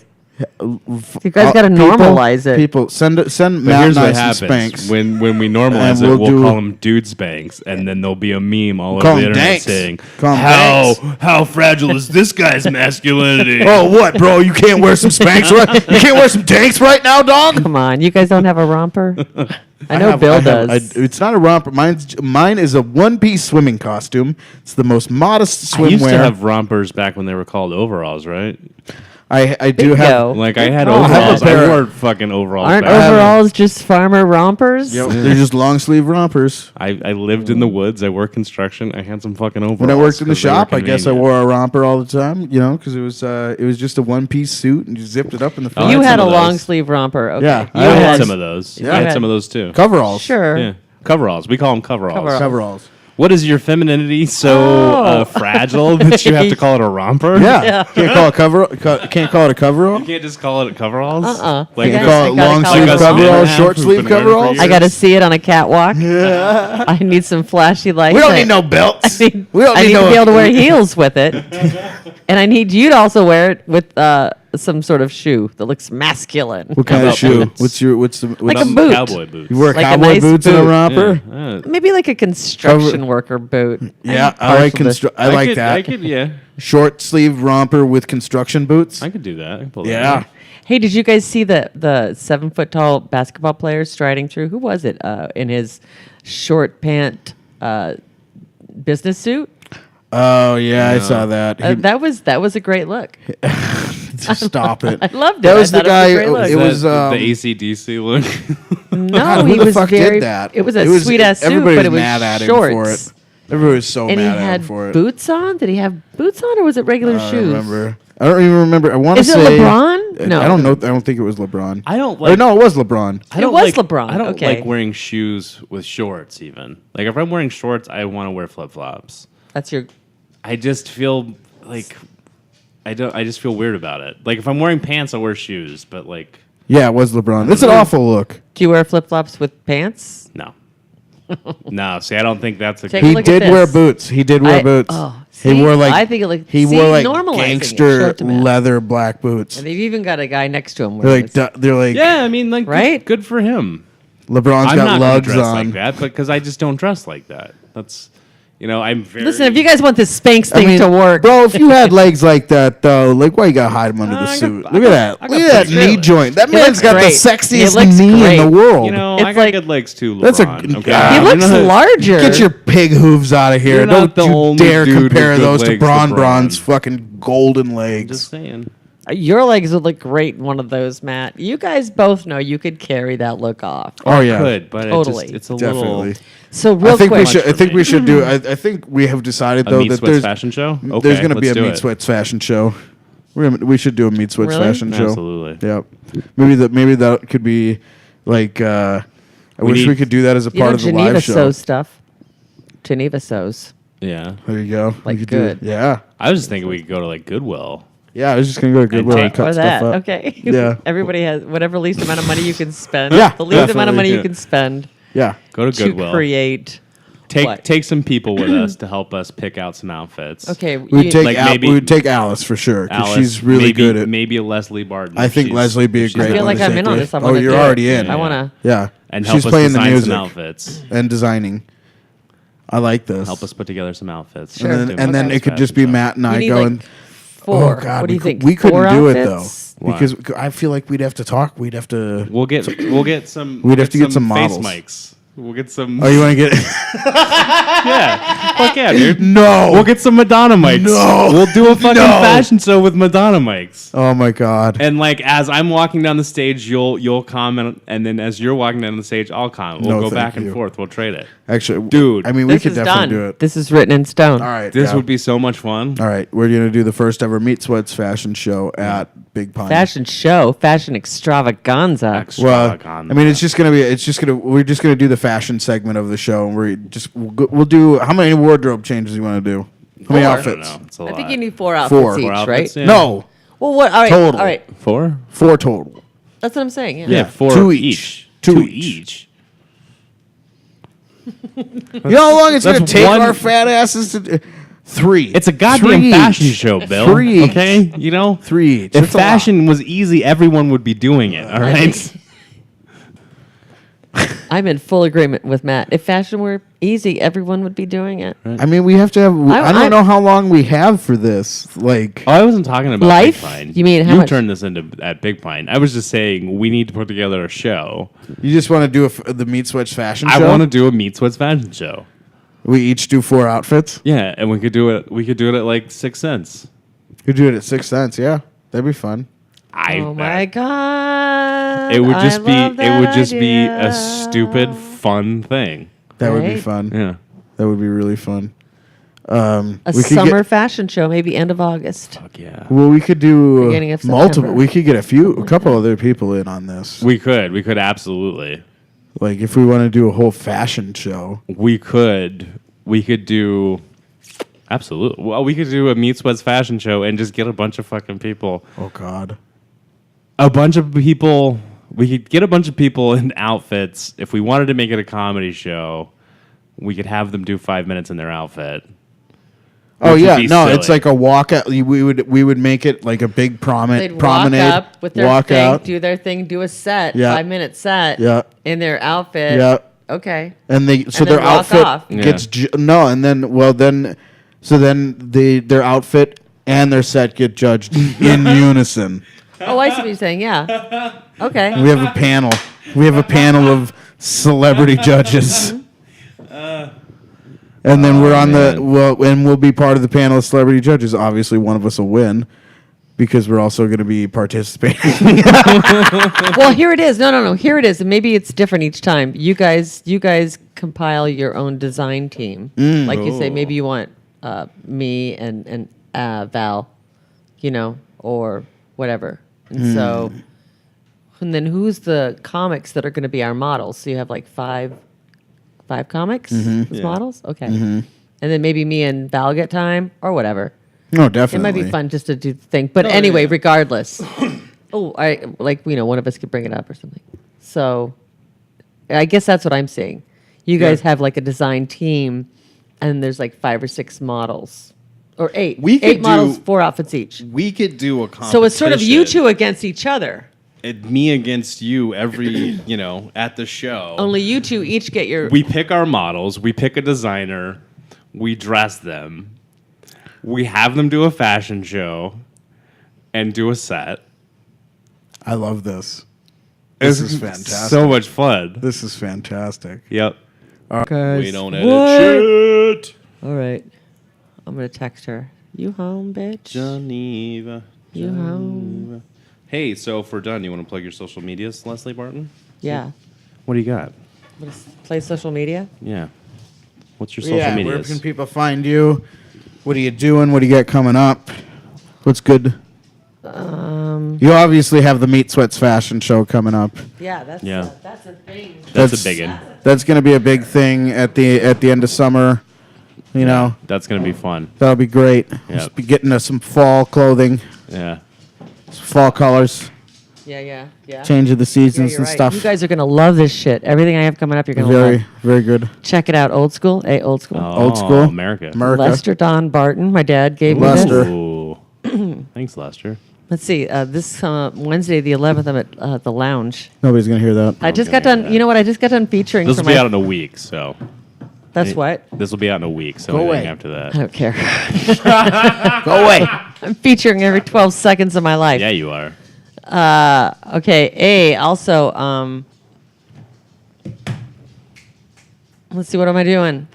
you guys got to people- normalize it. People, send But Matt here's and I what some happens Spanx. when we normalize And it. we'll We'll do- call them dude Spanx, and then there'll be a meme all Call over the 'em internet danks. saying, Call 'em "How danks." how fragile is this guy's masculinity?" Oh, what, bro? You can't wear some Spanx right? You can't wear some Danks right now, dog? Come on, you guys don't have a romper? I know have- Bill I have- does. it's not a romper. Mine is a one-piece swimming costume. It's the most modest I used to swimwear. have rompers back when they were called overalls, right? I do Bingo. have. Like I had Oh, I have a overalls. pair I of- wore fucking overalls. Aren't back then. overalls just farmer rompers? Yep, they're just long sleeve rompers. I lived in the woods. I worked construction. I had some fucking overalls. When I worked in the 'cause they were shop, I guess I convenient. wore a romper all the time. You know, because it was just a one-piece suit and you zipped it up in the front. You had had some a of long those. sleeve romper. Okay. Yeah, You I had had some of those. Yeah. I You had some had- of those too. coveralls. Sure. Yeah, coveralls. We call them coveralls. Coveralls. Coveralls. What is your femininity so fragile that you have to call it a romper? Yeah. Can't call it a coverall. You can't just call it coveralls. Like Can't call it long sleeve coveralls, short sleeve coveralls. I got to see it on a catwalk. Yeah. I need some flashy lights. We don't need no belts. I need to be able to wear heels with it, and I need you to also wear it with some sort of shoe that looks masculine. What kind of shoe? What's like a boot? Cowboy boots. You wear Like a cowboy nice boots and a boot. romper? Maybe like a construction worker boot. Yeah, I like that. I could, yeah. Short sleeve romper with construction boots. I could do that. I could pull that Yeah. off. Hey, did you guys see the 7-foot-tall basketball player striding through? Who was it? In his short pant business suit. Oh yeah, I saw that. That was a great look. Stop it. I loved it. That was I the thought guy. It was a great It look. was the AC/DC look. No, God, who he the was fuck very. did that? It was a sweet ass suit, everybody but it was was mad at him shorts. for it. Everybody was so And he mad at had him for it. boots on. Did he have boots on, or was it regular I shoes? remember. I don't even remember. I want to Is it say LeBron? No. I don't know. I don't think it was LeBron. I don't Or like. no, it was LeBron. I don't was like, LeBron. I don't Okay. like wearing shoes with shorts. Even like if I'm wearing shorts, I want to wear flip flops. That's your. I just feel like I just feel weird about it. Like if I'm wearing pants, I'll wear shoes. But like Yeah, it was LeBron. It's an awful look. Do you wear flip flops with pants? no, no. See, I don't think that's a. Take good a He look at did this. wear boots. He did wear boots. Oh, he see? wore like I think it looked. he wore like normalizing it. Show gangster it to Matt. leather black boots. And they've even got a guy next to him. They're wearing like this. they're like Yeah, I mean, like, Right? good for him. LeBron's I'm got not gonna lugs dress on. like that, because I just don't dress like that. That's, I'm very. Listen, if you guys want this Spanx I thing mean, to work, bro. If you had legs like that, though, like why you gotta hide them under the I got- suit? I Look got- at that! I Look got at that pretty knee good joint. That He man's looks got great. the He sexiest looks knee great. in the world. I It's got like- good legs too, LeBron. That's a okay? he looks larger. Get your pig hooves out of here! You're not Don't the you only dare dude with compare good those to legs, Bron LeBron. Bron's fucking golden I'm legs. just saying. Your legs would look great in one of those, Matt. You guys both know you could carry that look off. Oh yeah, Could, but Totally. it's a definitely. little. So real I think quick, we should. I think we should do. Mm-hmm. I think we have decided A though meat that sweats there's fashion show. Okay, there's going to be a let's do meat it. sweats fashion show. We should do a meat sweats Really? fashion show. Absolutely. Yep. Maybe that could be like. I wish need- we could do that as a you part know of the Geneva live show. sews stuff. Geneva sews. Yeah, There you go. Like We could good. Do, yeah. I was just thinking we could go to like Goodwill. Yeah. I was just gonna go to Goodwill and take- cut Or stuff that. up. Okay. Yeah. Everybody has whatever least amount of money you can spend. Yeah, The least amount of definitely. money you Yeah. can spend Yeah. Go to to Goodwill. create. what? Take some people with us to help us pick out some outfits. Okay. We'd take Like we would take Alice for sure because Alice, she's really maybe, good at. maybe a Leslie Barton. I think She's- Leslie would be a she's great I feel one like to I'm take in on with. this. I'm Oh, gonna you're do it. already in. I want to. Yeah. and help she's us playing the design music some outfits. and designing. I like this. Help us put together some outfits. Sure. And then it could just be Matt and I need going. like 4. Oh God, What do you think? we couldn't 4 do it outfits? though because I feel like we'd have to talk. We'd have to. We'll get some. We'd have to get some face models. mics. We'll get some. Oh, you want to get? yeah, fuck yeah, dude. No. We'll get some Madonna mics. No. We'll do a fucking No. fashion show with Madonna mics. Oh my God. And like as I'm walking down the stage, you'll comment, and then as you're walking down the stage, I'll comment. We'll No, go thank back and you. forth. We'll trade it. Actually, Dude, I mean, we This could is definitely done. do it. This is written in stone. All right. This yeah. would be so much fun. All right, we're gonna do the first ever Meat Sweats fashion show at Big Pine. Fashion show, fashion extravaganza. Well, Extravaganza. I mean, we're just gonna do the fashion segment of the show, and we'll do how many wardrobe changes you want to do? How many 4. I don't outfits? know. It's a I lot. think you need 4 outfits 4. each, 4 right? outfits, yeah. No, Well, what? All right. Total. All right. 4. 4 total. That's what I'm saying. Yeah. Yeah, 4 2 each. each. 2 2 each. You know how long it's gonna That's take one- our fat asses to? 3. It's a goddamn 3 fashion each. show, Bill. 3 each. Okay, 3 each. If That's a lot. fashion was easy, everyone would be doing it. All right. I'm in full agreement with Matt. If fashion were easy, everyone would be doing it. I mean, we have to have. I don't know how long we have for this. Like, Oh, I wasn't talking about Life? Big Pine. You mean how much- turned this into at Big Pine? I was just saying we need to put together a show. you just want to do the Meat Sweats fashion I show? want to do a Meat Sweats fashion show. We each do 4 outfits. Yeah, and we could do it. We could do it at like 6 cents. You do it at 6 cents. Yeah, that'd be fun. Oh my god! It would just I be. love It that would just be idea. a stupid, fun thing. That would be Right? fun. Yeah. That would be really fun. A we could summer get- fashion show, maybe end of August. Fuck yeah. Well, we could do Beginning of multiple. September. We could get a couple other people in on this. We could. We could absolutely. Like if we want to do a whole fashion show. We could. we could do. Absolutely. Well, we could do a Meat Sweats fashion show and just get a bunch of fucking people. Oh God. A bunch of people. We could get a bunch of people in outfits. If we wanted to make it a comedy show, we could have them do 5 minutes in their outfit. Oh Which yeah, would be no, silly. it's like a walkout. We would make it like a big They'd promenade. walk up with their walk thing, out. do their thing, do a set, Yeah. 5-minute set Yeah. in their outfit. Yeah. Okay. And they so And then their walk outfit off. gets no, and then their outfit and their set get judged in unison. Oh, I see what you're saying. Yeah. Okay. We have a panel. We have a panel of celebrity judges. And then we're on we'll be part of the panel of celebrity judges. Obviously, one of us will win because we're also going to be participating. Well, here it is. No. Here it is. And maybe it's different each time. You guys compile your own design team. Like you say, maybe you want me and Val, or whatever. And so, and then who's the comics that are going to be our models? So you have like five comics as models? Okay. And then maybe me and Val get time or whatever. No, It definitely. might be fun just to do the thing. But anyway, regardless. One of us could bring it up or something. So I guess that's what I'm saying. You guys have like a design team and there's like 5 or 6 models. Or 8. We could 8 models, do- 4 outfits each. We could do a competition. So it's sort of you two against each other. Me against you every, at the show. Only you two each get your. We pick our models. We pick a designer. We dress them. We have them do a fashion show and do a set. I love this. This is fantastic. So much fun. This is fantastic. Yep. Guys, We don't edit shit. All right. I'm going to text her. You home, bitch? Geneva. You home? Hey, so for done, you want to plug your social medias, Leslie Barton? Yeah. What do you got? Play social media? Yeah. What's your social Where medias? can people find you? What are you doing? What do you got coming up? What's good? You obviously have the Meat Sweats fashion show coming up. Yeah, that's a thing. That's a big one. That's going to be a big thing at the end of summer. That's going to be fun. That'll be great. Yeah. Just be getting us some fall clothing, Yeah. some fall colors, Yeah. change of the Yeah, seasons you're and right. stuff. You guys are going to love this shit. Everything I have coming up, you're going to love. Very good. Check it out. Old School. Old School. Old school. America. Lester Don Barton. My dad gave me Lester. this. Ooh. Thanks, Lester. Let's see. This Wednesday, the 11th, I'm at the Lounge. Nobody's going to hear that. I just gonna got hear done. that. You know what? I just got done featuring. This for will be my, out in a week, so. That's what? This will be out in a week, so Go anything away. after I that. don't care. Go away. I'm featuring every 12 seconds of my life. Yeah, you are. Okay. Also, let's see. What am I doing?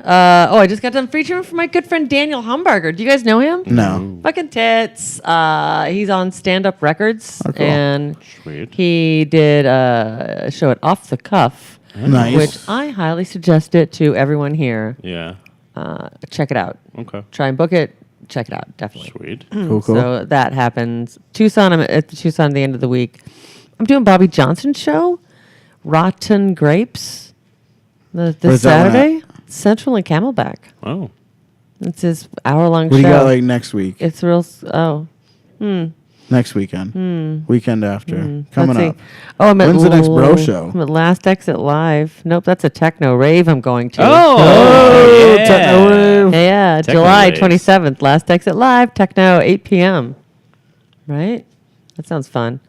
I just got done featuring for my good friend Daniel Humbarger. Do you guys know him? No. Fucking tits. He's on Stand Up Records, Oh, cool. and Sweet. he did a show at Off the Cuff, Nice. which I highly suggest it to everyone here. Yeah. Check it out. Okay. Try and book it. Check it out. Definitely. Sweet. Cool. So that happens. Tucson, I'm at the Tucson at the end of the week. I'm doing Bobby Johnson's show, Rotten Grapes, this Where's that one Saturday, Central and Camelback. Oh. It's his hour-long What show. do you got like next week? It's real. Next weekend. Weekend after. Let's Coming see. up. Oh, I'm at When's the next bro show? I'm at Last Exit Live. Nope, that's a techno rave I'm going to. Oh, yeah. Techno rave. Yeah, Techno July raves. 27th, Last Exit Live, techno, 8 p.m. Right? That sounds fun.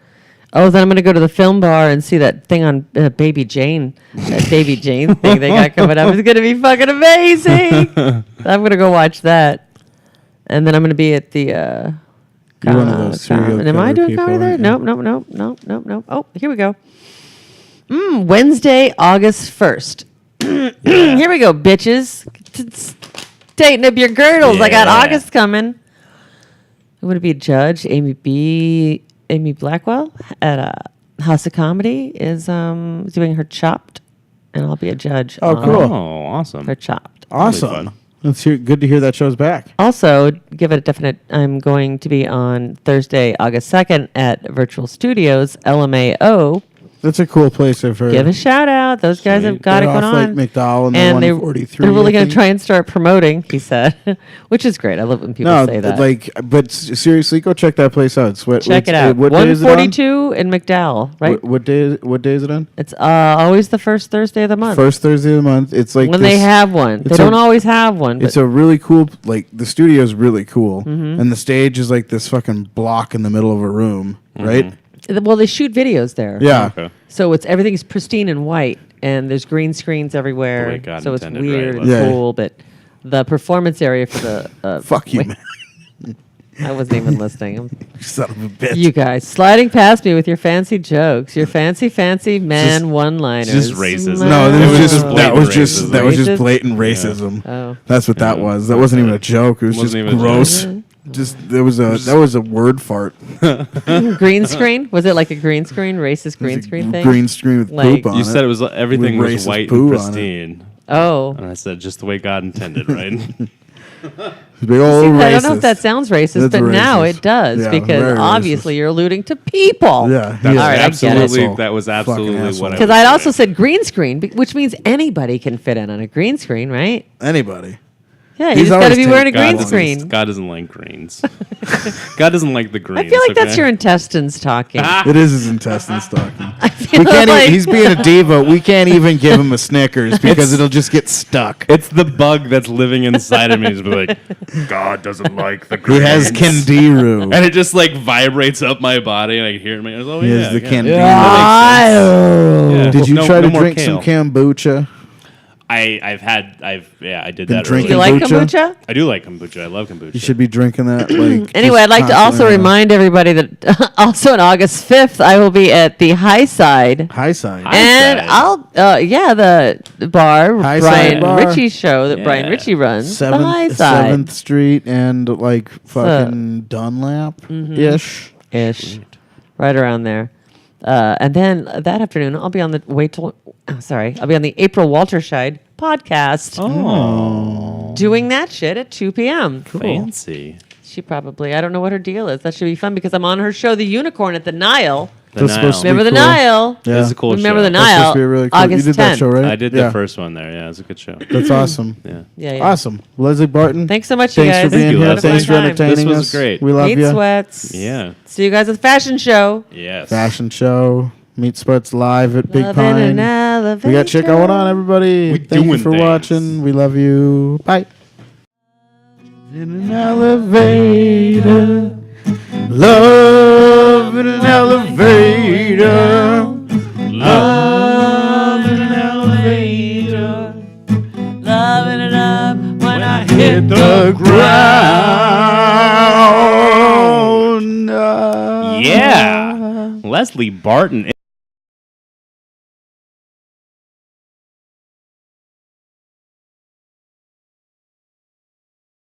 Oh, then I'm going to go to the film bar and see that thing on Baby Jane. That Baby Jane thing they got coming up. It's going to be fucking amazing. I'm going to go watch that. And then I'm going to be at the... You're one of those serial am I killer doing people, comedy there? aren't you? Nope. Oh, here we go. Wednesday, August 1st. Here we go, bitches. Tighten up your girdles. I got Yeah. August coming. I'm going to be a judge. Amy Blackwell at House of Comedy is doing her Chopped, and I'll be a judge. Oh, on cool. Oh, awesome. Her Chopped. Awesome. Good to hear that show's back. Also, give it a definite. I'm going to be on Thursday, August 2nd at Virtual Studios, LMAO. That's a cool place. I've heard. Give a shout out. Those guys have got it They're going off, on. like, McDowell and and the they're 143, really I going think. to try and start promoting, he said, which is great. I love when people say that. But seriously, go check that place out. Check it out. What day is it on? 142 in McDowell, right? What day is it on? It's always the first Thursday of the month. First Thursday of the month. It's like when they have one. They don't always have one. It's a really cool, like, the studio is really cool. And the stage is like this fucking block in the middle of a room, right? Well, they shoot videos there. Yeah. Okay. So everything's pristine and white, and there's green screens The way everywhere. God So it's intended, weird right? and Yeah. cool. But the performance area for the Fuck you, wait, man. I wasn't even listening. You son of a bitch. You guys sliding past me with your fancy jokes, your fancy man one-liners. just racism. No, It was that just blatant was just racism. blatant racism. Oh. That's what that Yeah. was. That wasn't even a joke. It was Wasn't just even a gross. joke. Just that was a word fart. Green screen? Was it like a green screen, racist green screen thing? Green screen with Like- poop on You it. said it was everything With was racist white poo and on it. pristine, Oh. and I said just the way God intended, right? Big old racist. I don't know if that sounds racist, That's but now racist. it does Yeah, because very obviously racist. you're alluding to people. Yeah, That's All right, I get it. absolutely Asshole. that was Fucking absolutely asshole. what I Because was I'd also saying. said green screen, which means anybody can fit in on a green screen, right? Anybody. Yeah, you He's just got to always be wearing a taken- green God screen. God doesn't like greens. God doesn't like the greens. I feel like that's okay? your intestines talking. It is his intestines talking. I feel We can't. like Even, he's being a diva. We can't even give him a Snickers because it'll just get stuck. It's the bug that's living inside of me. It's like God doesn't like the He greens. has Candiru. and it just like vibrates up my body, and I can hear it. In my ears. Oh He yeah, has the yeah. Candiru. Yeah. Did you No- try no to more drink some kale. kombucha? I did Been that. Do drinking you earlier. like kombucha? kombucha? I do like kombucha. I love kombucha. You should be drinking that. Like Anyway, I'd like to also constantly. remind everybody that also on August 5th, I will be at the High Side. High side. High And Side. the bar, High Side Brian Bar. Ritchie's show that Brian Yeah. Ritchie runs. the High Side. 7th Street and like fucking Dunlap ish. Ish. Right around there. And then that afternoon, I'll be on the I'll be on the April Walterscheid podcast doing that shit at 2 p.m. Fancy. She probably, I don't know what her deal is. That should be fun because I'm on her show, The Unicorn at the Nile. The That's supposed to be Remember the cool. Nile? Yeah. It's a cool Remember show. the That's Nile? supposed to be really cool. August You did that 10th. show, right? I did Yeah. the first one there. Yeah, it was a good show. That's awesome. Yeah. Yeah. Awesome. Leslie Barton. Thanks so much, you Thanks guys. for being you, here. Leslie. Thanks for Time. entertaining This was us. great. We love Meat you. Sweats. Yeah. See you guys at the fashion show. Yes. Fashion show. Meat Sweats live at Big Love in an Pine. elevator. We got shit going on, everybody. We Thank you doing for things. watching. We love you. Bye. In an elevator. Love in an elevator. Love in an elevator. Loving it up when I Hit the ground. Yeah. Leslie Barton.